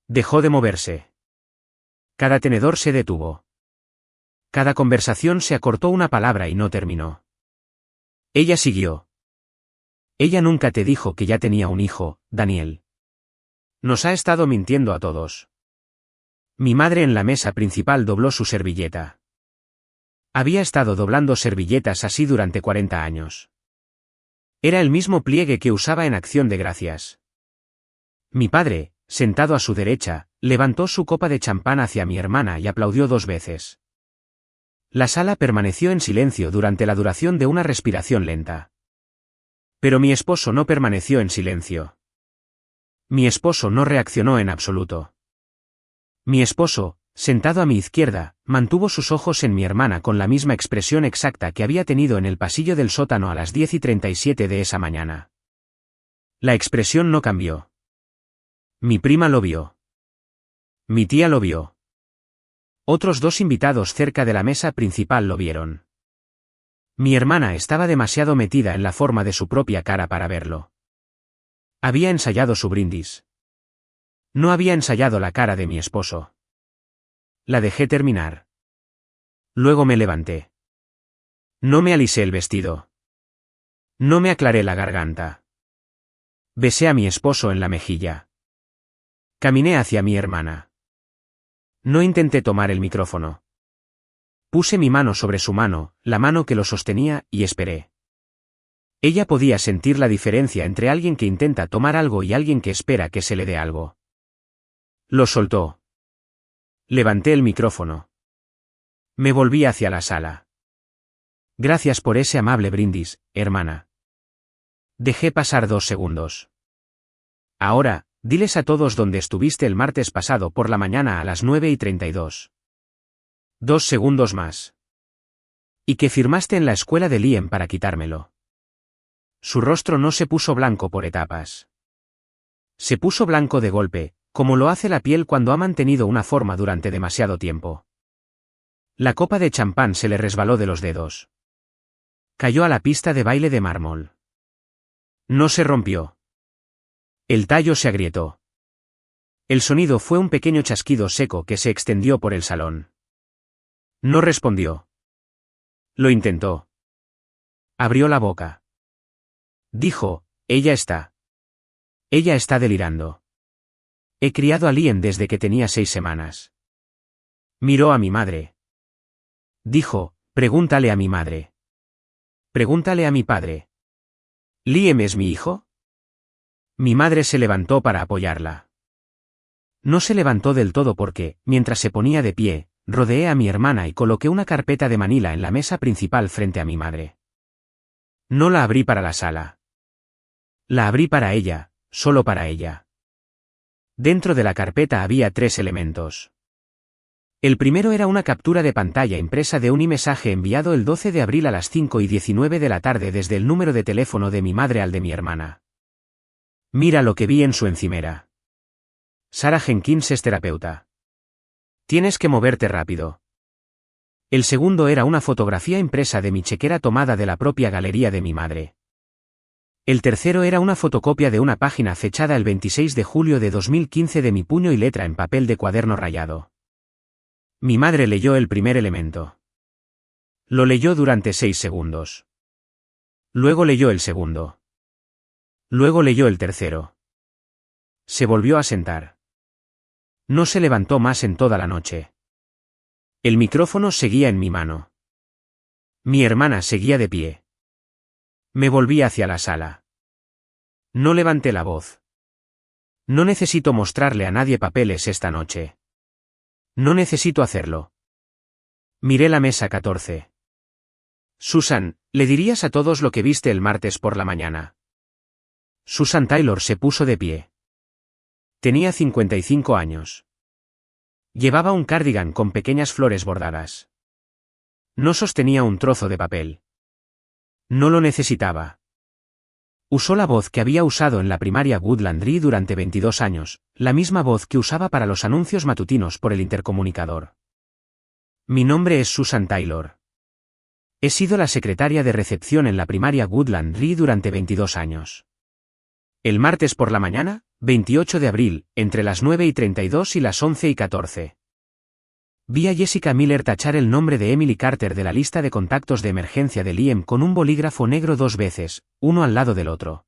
Dejó de moverse. Cada tenedor se detuvo. Cada conversación se acortó una palabra y no terminó. Ella siguió. Ella nunca te dijo que ya tenía un hijo, Daniel. Nos ha estado mintiendo a todos. Mi madre en la mesa principal dobló su servilleta. Había estado doblando servilletas así durante 40 años. Era el mismo pliegue que usaba en Acción de Gracias. Mi padre, sentado a su derecha, levantó su copa de champán hacia mi hermana y aplaudió 2 veces. La sala permaneció en silencio durante la duración de una respiración lenta. Pero mi esposo no permaneció en silencio. Mi esposo no reaccionó en absoluto. Mi esposo, sentado a mi izquierda, mantuvo sus ojos en mi hermana con la misma expresión exacta que había tenido en el pasillo del sótano a las 10:37 de esa mañana. La expresión no cambió. Mi prima lo vio. Mi tía lo vio. Otros 2 invitados cerca de la mesa principal lo vieron. Mi hermana estaba demasiado metida en la forma de su propia cara para verlo. Había ensayado su brindis. No había ensayado la cara de mi esposo. La dejé terminar. Luego me levanté. No me alisé el vestido. No me aclaré la garganta. Besé a mi esposo en la mejilla. Caminé hacia mi hermana. No intenté tomar el micrófono. Puse mi mano sobre su mano, la mano que lo sostenía, y esperé. Ella podía sentir la diferencia entre alguien que intenta tomar algo y alguien que espera que se le dé algo. Lo soltó. Levanté el micrófono. Me volví hacia la sala. Gracias por ese amable brindis, hermana. Dejé pasar 2 segundos. Ahora, diles a todos dónde estuviste el martes pasado por la mañana a las 9:32. 2 segundos más. Y que firmaste en la escuela de Liam para quitármelo. Su rostro no se puso blanco por etapas. Se puso blanco de golpe, como lo hace la piel cuando ha mantenido una forma durante demasiado tiempo. La copa de champán se le resbaló de los dedos. Cayó a la pista de baile de mármol. No se rompió. El tallo se agrietó. El sonido fue un pequeño chasquido seco que se extendió por el salón. No respondió. Lo intentó. Abrió la boca. Dijo, ella está delirando. He criado a Liam desde que tenía 6 semanas. Miró a mi madre. Dijo, pregúntale a mi madre. Pregúntale a mi padre. ¿Liam es mi hijo? Mi madre se levantó para apoyarla. No se levantó del todo porque, mientras se ponía de pie, rodeé a mi hermana y coloqué una carpeta de manila en la mesa principal frente a mi madre. No la abrí para la sala. La abrí para ella, solo para ella. Dentro de la carpeta había 3 elementos. El primero era una captura de pantalla impresa de un mensaje enviado el 12 de abril a las 5:19 de la tarde desde el número de teléfono de mi madre al de mi hermana. Mira lo que vi en su encimera. Sarah Jenkins es terapeuta. Tienes que moverte rápido. El segundo era una fotografía impresa de mi chequera tomada de la propia galería de mi madre. El tercero era una fotocopia de una página fechada el 26 de julio de 2015 de mi puño y letra en papel de cuaderno rayado. Mi madre leyó el primer elemento. Lo leyó durante 6 segundos. Luego leyó el segundo. Luego leyó el tercero. Se volvió a sentar. No se levantó más en toda la noche. El micrófono seguía en mi mano. Mi hermana seguía de pie. Me volví hacia la sala. No levanté la voz. No necesito mostrarle a nadie papeles esta noche. No necesito hacerlo. Miré la mesa 14. Susan, ¿le dirías a todos lo que viste el martes por la mañana? Susan Taylor se puso de pie. Tenía 55 años. Llevaba un cardigan con pequeñas flores bordadas. No sostenía un trozo de papel. No lo necesitaba. Usó la voz que había usado en la primaria Woodlandry durante 22 años, la misma voz que usaba para los anuncios matutinos por el intercomunicador. Mi nombre es Susan Taylor. He sido la secretaria de recepción en la primaria Woodlandry durante 22 años. El martes por la mañana, 28 de abril, entre las 9:32 y las 11:14. Vi a Jessica Miller tachar el nombre de Emily Carter de la lista de contactos de emergencia de Liam con un bolígrafo negro 2 veces, uno al lado del otro.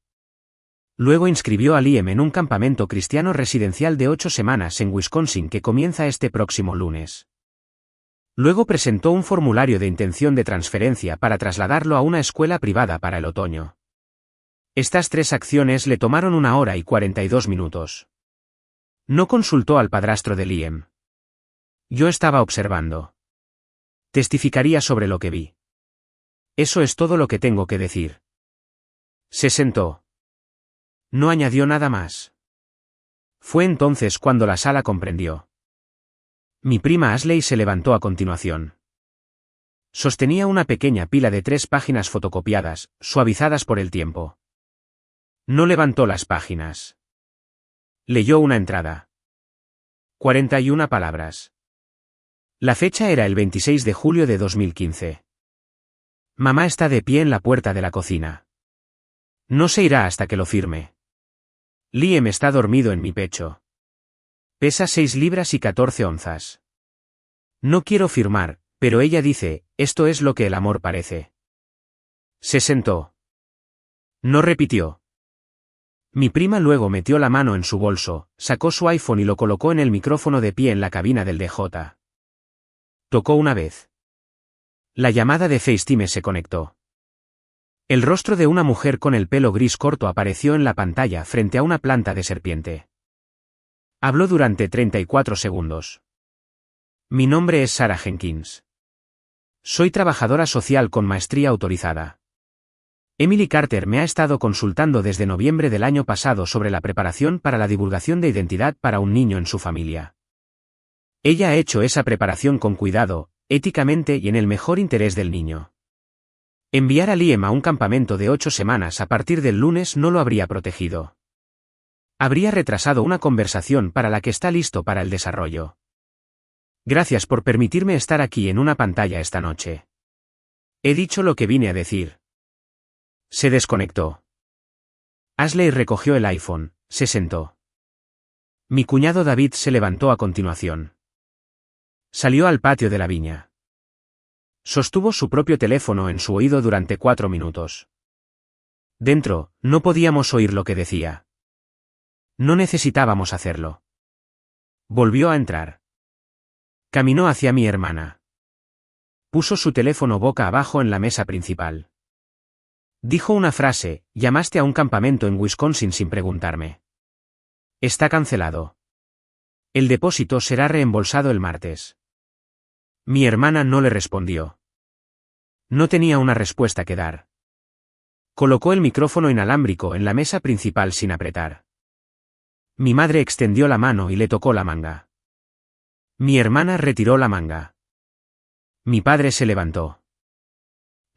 Luego inscribió a Liam en un campamento cristiano residencial de 8 semanas en Wisconsin que comienza este próximo lunes. Luego presentó un formulario de intención de transferencia para trasladarlo a una escuela privada para el otoño. Estas 3 acciones le tomaron 1 hora y 42 minutos. No consultó al padrastro de Liam. Yo estaba observando. Testificaría sobre lo que vi. Eso es todo lo que tengo que decir. Se sentó. No añadió nada más. Fue entonces cuando la sala comprendió. Mi prima Ashley se levantó a continuación. Sostenía una pequeña pila de 3 páginas fotocopiadas, suavizadas por el tiempo. No levantó las páginas. Leyó una entrada. 41 palabras. La fecha era el 26 de julio de 2015. Mamá está de pie en la puerta de la cocina. No se irá hasta que lo firme. Liam está dormido en mi pecho. Pesa 6 libras y 14 onzas. No quiero firmar, pero ella dice, esto es lo que el amor parece. Se sentó. No repitió. Mi prima luego metió la mano en su bolso, sacó su iPhone y lo colocó en el micrófono de pie en la cabina del DJ. Tocó una vez. La llamada de FaceTime se conectó. El rostro de una mujer con el pelo gris corto apareció en la pantalla frente a una planta de serpiente. Habló durante 34 segundos. Mi nombre es Sarah Jenkins. Soy trabajadora social con maestría autorizada. Emily Carter me ha estado consultando desde noviembre del año pasado sobre la preparación para la divulgación de identidad para un niño en su familia. Ella ha hecho esa preparación con cuidado, éticamente y en el mejor interés del niño. Enviar a Liam a un campamento de 8 semanas a partir del lunes no lo habría protegido. Habría retrasado una conversación para la que está listo para el desarrollo. Gracias por permitirme estar aquí en una pantalla esta noche. He dicho lo que vine a decir. Se desconectó. Ashley recogió el iPhone, se sentó. Mi cuñado David se levantó a continuación. Salió al patio de la viña. Sostuvo su propio teléfono en su oído durante 4 minutos. Dentro, no podíamos oír lo que decía. No necesitábamos hacerlo. Volvió a entrar. Caminó hacia mi hermana. Puso su teléfono boca abajo en la mesa principal. Dijo una frase: llamaste a un campamento en Wisconsin sin preguntarme. Está cancelado. El depósito será reembolsado el martes. Mi hermana no le respondió. No tenía una respuesta que dar. Colocó el micrófono inalámbrico en la mesa principal sin apretar. Mi madre extendió la mano y le tocó la manga. Mi hermana retiró la manga. Mi padre se levantó.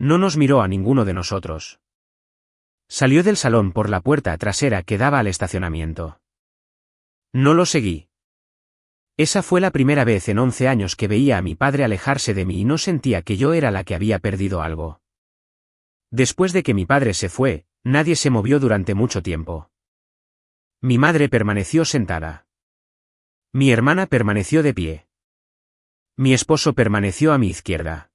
No nos miró a ninguno de nosotros. Salió del salón por la puerta trasera que daba al estacionamiento. No lo seguí. Esa fue la primera vez en 11 años que veía a mi padre alejarse de mí y no sentía que yo era la que había perdido algo. Después de que mi padre se fue, nadie se movió durante mucho tiempo. Mi madre permaneció sentada. Mi hermana permaneció de pie. Mi esposo permaneció a mi izquierda.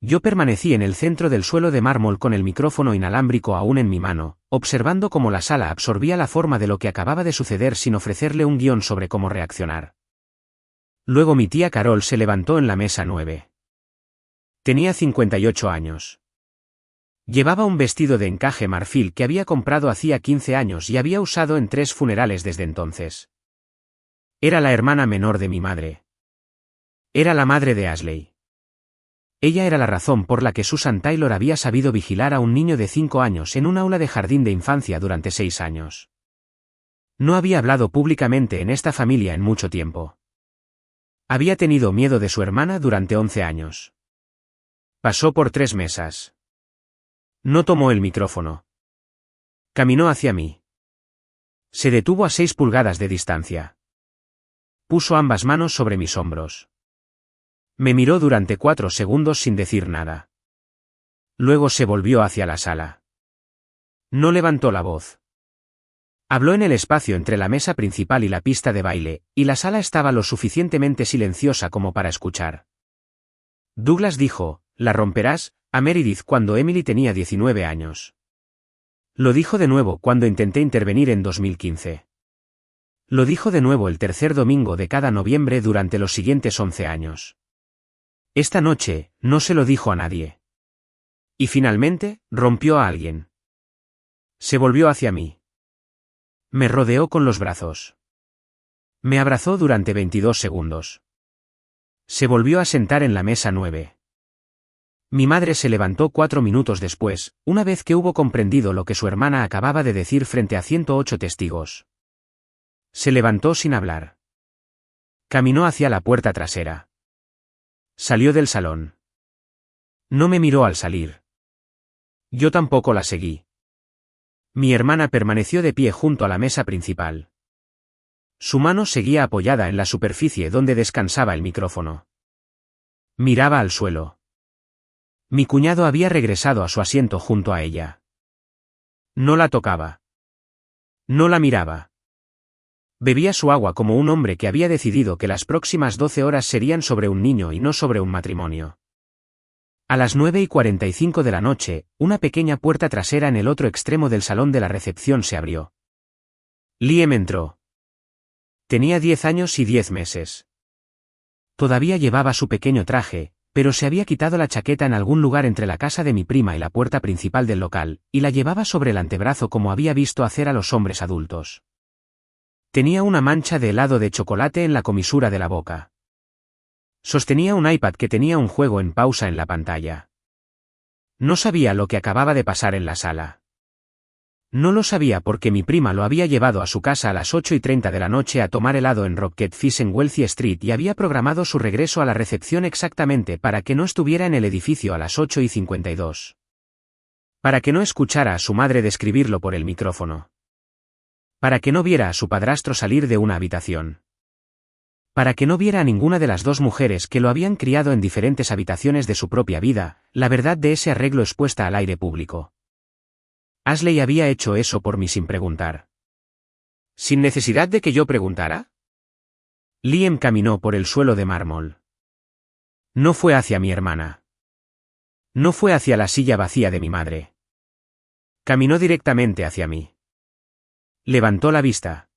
Yo permanecí en el centro del suelo de mármol con el micrófono inalámbrico aún en mi mano, observando cómo la sala absorbía la forma de lo que acababa de suceder sin ofrecerle un guión sobre cómo reaccionar. Luego mi tía Carol se levantó en la mesa 9. Tenía 58 años. Llevaba un vestido de encaje marfil que había comprado hacía 15 años y había usado en 3 funerales desde entonces. Era la hermana menor de mi madre. Era la madre de Ashley. Ella era la razón por la que Susan Taylor había sabido vigilar a un niño de 5 años en un aula de jardín de infancia durante 6 años. No había hablado públicamente en esta familia en mucho tiempo. Había tenido miedo de su hermana durante 11 años. Pasó por 3 mesas. No tomó el micrófono. Caminó hacia mí. Se detuvo a 6 pulgadas de distancia. Puso ambas manos sobre mis hombros. Me miró durante 4 segundos sin decir nada. Luego se volvió hacia la sala. No levantó la voz. Habló en el espacio entre la mesa principal y la pista de baile, y la sala estaba lo suficientemente silenciosa como para escuchar. Douglas dijo: «La romperás», a Meredith cuando Emily tenía 19 años. Lo dijo de nuevo cuando intenté intervenir en 2015. Lo dijo de nuevo el tercer domingo de cada noviembre durante los siguientes 11 años. Esta noche, no se lo dijo a nadie. Y finalmente, rompió a alguien. Se volvió hacia mí. Me rodeó con los brazos. Me abrazó durante 22 segundos. Se volvió a sentar en la mesa 9. Mi madre se levantó 4 minutos después, una vez que hubo comprendido lo que su hermana acababa de decir frente a 108 testigos. Se levantó sin hablar. Caminó hacia la puerta trasera. Salió del salón. No me miró al salir. Yo tampoco la seguí. Mi hermana permaneció de pie junto a la mesa principal. Su mano seguía apoyada en la superficie donde descansaba el micrófono. Miraba al suelo. Mi cuñado había regresado a su asiento junto a ella. No la tocaba. No la miraba. Bebía su agua como un hombre que había decidido que las próximas 12 horas serían sobre un niño y no sobre un matrimonio. A las 9:45 de la noche, una pequeña puerta trasera en el otro extremo del salón de la recepción se abrió. Liam entró. Tenía 10 años y 10 meses. Todavía llevaba su pequeño traje, pero se había quitado la chaqueta en algún lugar entre la casa de mi prima y la puerta principal del local, y la llevaba sobre el antebrazo como había visto hacer a los hombres adultos. Tenía una mancha de helado de chocolate en la comisura de la boca. Sostenía un iPad que tenía un juego en pausa en la pantalla. No sabía lo que acababa de pasar en la sala. No lo sabía porque mi prima lo había llevado a su casa a las 8:30 de la noche a tomar helado en Rocket Fish en Wealthy Street y había programado su regreso a la recepción exactamente para que no estuviera en el edificio a las 8:52. Para que no escuchara a su madre describirlo por el micrófono. Para que no viera a su padrastro salir de una habitación. Para que no viera a ninguna de las dos mujeres que lo habían criado en diferentes habitaciones de su propia vida, la verdad de ese arreglo expuesta al aire público. Ashley había hecho eso por mí sin preguntar. ¿Sin necesidad de que yo preguntara? Liam caminó por el suelo de mármol. No fue hacia mi hermana. No fue hacia la silla vacía de mi madre. Caminó directamente hacia mí. Levantó la vista.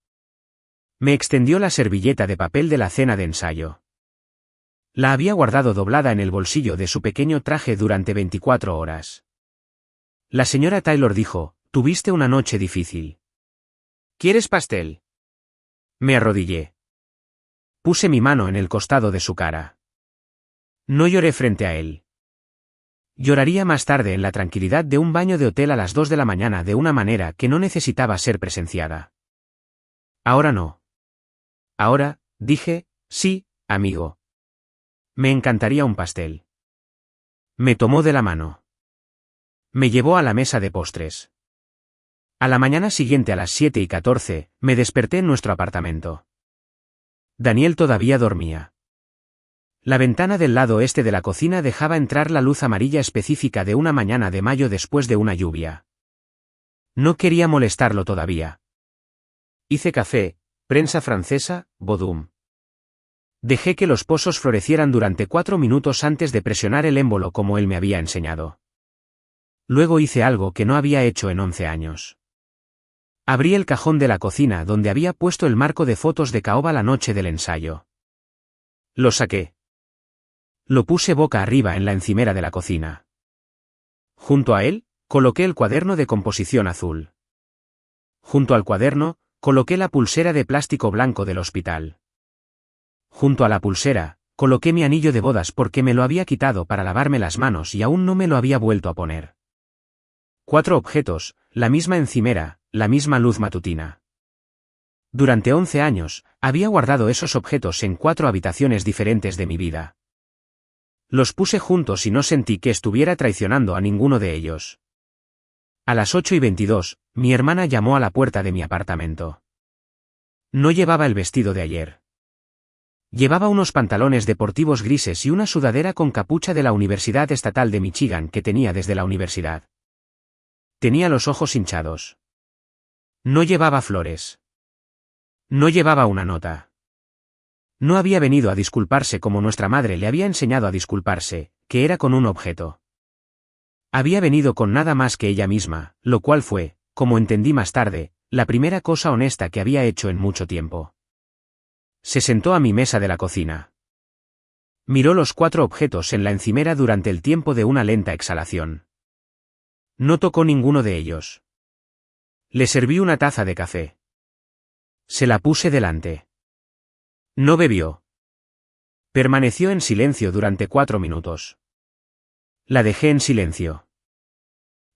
Me extendió la servilleta de papel de la cena de ensayo. La había guardado doblada en el bolsillo de su pequeño traje durante 24 horas. La señora Taylor dijo, «Tuviste una noche difícil. ¿Quieres pastel?» Me arrodillé. Puse mi mano en el costado de su cara. No lloré frente a él. Lloraría más tarde en la tranquilidad de un baño de hotel a las 2 de la mañana de una manera que no necesitaba ser presenciada. Ahora no. Ahora, dije, sí, amigo. Me encantaría un pastel. Me tomó de la mano. Me llevó a la mesa de postres. A la mañana siguiente a las 7:14, me desperté en nuestro apartamento. Daniel todavía dormía. La ventana del lado este de la cocina dejaba entrar la luz amarilla específica de una mañana de mayo después de una lluvia. No quería molestarlo todavía. Hice café, prensa francesa, Bodum. Dejé que los pozos florecieran durante 4 minutos antes de presionar el émbolo como él me había enseñado. Luego hice algo que no había hecho en 11 años. Abrí el cajón de la cocina donde había puesto el marco de fotos de caoba la noche del ensayo. Lo saqué. Lo puse boca arriba en la encimera de la cocina. Junto a él, coloqué el cuaderno de composición azul. Junto al cuaderno, coloqué la pulsera de plástico blanco del hospital. Junto a la pulsera, coloqué mi anillo de bodas porque me lo había quitado para lavarme las manos y aún no me lo había vuelto a poner. 4 objetos, la misma encimera, la misma luz matutina. Durante 11 años, había guardado esos objetos en 4 habitaciones diferentes de mi vida. Los puse juntos y no sentí que estuviera traicionando a ninguno de ellos. A las 8:22, mi hermana llamó a la puerta de mi apartamento. No llevaba el vestido de ayer. Llevaba unos pantalones deportivos grises y una sudadera con capucha de la Universidad Estatal de Michigan que tenía desde la universidad. Tenía los ojos hinchados. No llevaba flores. No llevaba una nota. No había venido a disculparse como nuestra madre le había enseñado a disculparse, que era con un objeto. Había venido con nada más que ella misma, lo cual fue, como entendí más tarde, la primera cosa honesta que había hecho en mucho tiempo. Se sentó a mi mesa de la cocina. Miró los 4 objetos en la encimera durante el tiempo de una lenta exhalación. No tocó ninguno de ellos. Le serví una taza de café. Se la puse delante. No bebió. Permaneció en silencio durante 4 minutos. La dejé en silencio.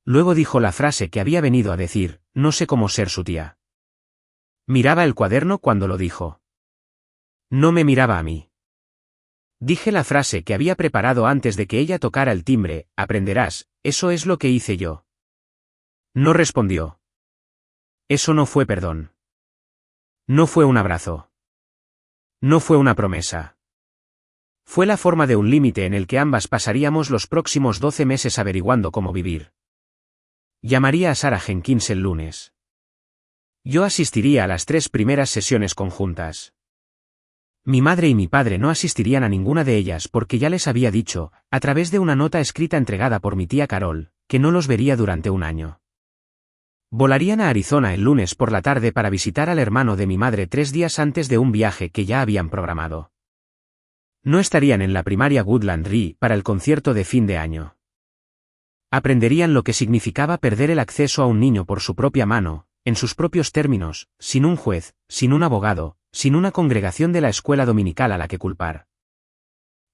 Luego dijo la frase que había venido a decir, no sé cómo ser su tía. Miraba el cuaderno cuando lo dijo. No me miraba a mí. Dije la frase que había preparado antes de que ella tocara el timbre, aprenderás, eso es lo que hice yo. No respondió. Eso no fue perdón. No fue un abrazo. No fue una promesa. Fue la forma de un límite en el que ambas pasaríamos los próximos 12 meses averiguando cómo vivir. Llamaría a Sarah Jenkins el lunes. Yo asistiría a las 3 primeras sesiones conjuntas. Mi madre y mi padre no asistirían a ninguna de ellas porque ya les había dicho, a través de una nota escrita entregada por mi tía Carol, que no los vería durante un año. Volarían a Arizona el lunes por la tarde para visitar al hermano de mi madre 3 días antes de un viaje que ya habían programado. No estarían en la primaria Woodland Ree para el concierto de fin de año. Aprenderían lo que significaba perder el acceso a un niño por su propia mano, en sus propios términos, sin un juez, sin un abogado, sin una congregación de la escuela dominical a la que culpar.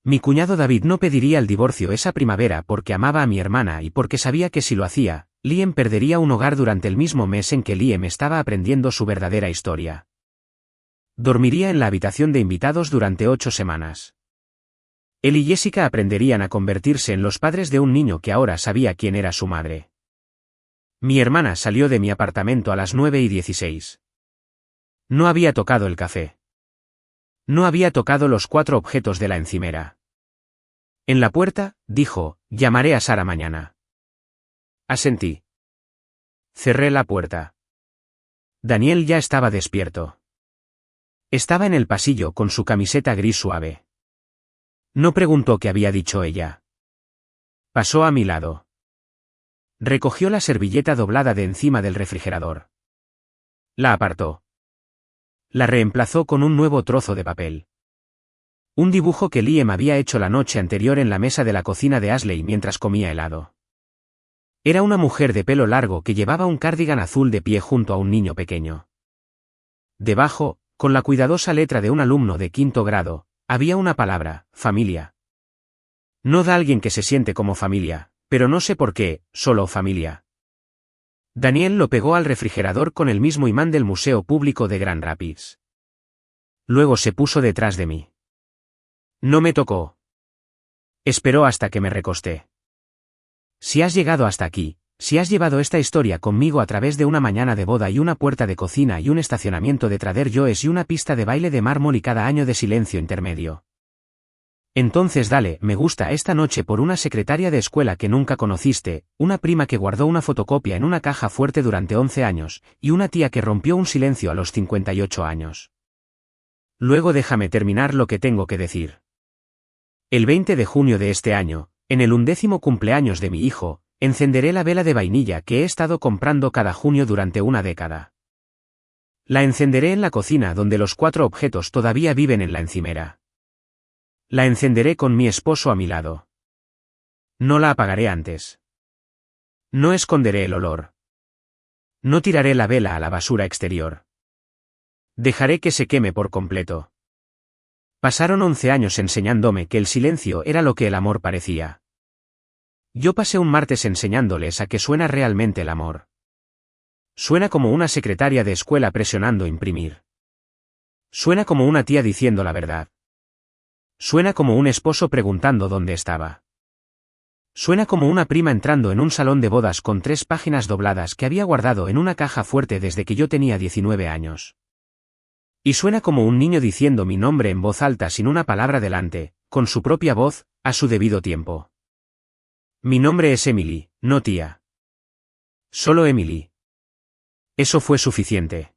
Mi cuñado David no pediría el divorcio esa primavera porque amaba a mi hermana y porque sabía que si lo hacía, Liam perdería un hogar durante el mismo mes en que Liam estaba aprendiendo su verdadera historia. Dormiría en la habitación de invitados durante 8 semanas. Él y Jessica aprenderían a convertirse en los padres de un niño que ahora sabía quién era su madre. Mi hermana salió de mi apartamento a las 9:16. No había tocado el café. No había tocado los 4 objetos de la encimera. En la puerta, dijo, llamaré a Sara mañana. Asentí. Cerré la puerta. Daniel ya estaba despierto. Estaba en el pasillo con su camiseta gris suave. No preguntó qué había dicho ella. Pasó a mi lado. Recogió la servilleta doblada de encima del refrigerador. La apartó. La reemplazó con un nuevo trozo de papel. Un dibujo que Liam había hecho la noche anterior en la mesa de la cocina de Ashley mientras comía helado. Era una mujer de pelo largo que llevaba un cardigan azul de pie junto a un niño pequeño. Debajo, con la cuidadosa letra de un alumno de 5º grado, había una palabra, familia. No da alguien que se siente como familia, pero no sé por qué, solo familia. Daniel lo pegó al refrigerador con el mismo imán del Museo Público de Grand Rapids. Luego se puso detrás de mí. No me tocó. Esperó hasta que me recosté. Si has llegado hasta aquí, si has llevado esta historia conmigo a través de una mañana de boda y una puerta de cocina y un estacionamiento de Trader Joe's y una pista de baile de mármol y cada año de silencio intermedio. Entonces dale me gusta esta noche por una secretaria de escuela que nunca conociste, una prima que guardó una fotocopia en una caja fuerte durante 11 años, y una tía que rompió un silencio a los 58 años. Luego déjame terminar lo que tengo que decir. El 20 de junio de este año, en el 11º cumpleaños de mi hijo, encenderé la vela de vainilla que he estado comprando cada junio durante una década. La encenderé en la cocina donde los 4 objetos todavía viven en la encimera. La encenderé con mi esposo a mi lado. No la apagaré antes. No esconderé el olor. No tiraré la vela a la basura exterior. Dejaré que se queme por completo. Pasaron 11 años enseñándome que el silencio era lo que el amor parecía. Yo pasé un martes enseñándoles a qué suena realmente el amor. Suena como una secretaria de escuela presionando imprimir. Suena como una tía diciendo la verdad. Suena como un esposo preguntando dónde estaba. Suena como una prima entrando en un salón de bodas con 3 páginas dobladas que había guardado en una caja fuerte desde que yo tenía 19 años. Y suena como un niño diciendo mi nombre en voz alta sin una palabra delante, con su propia voz, a su debido tiempo. Mi nombre es Emily, no tía. Solo Emily. Eso fue suficiente.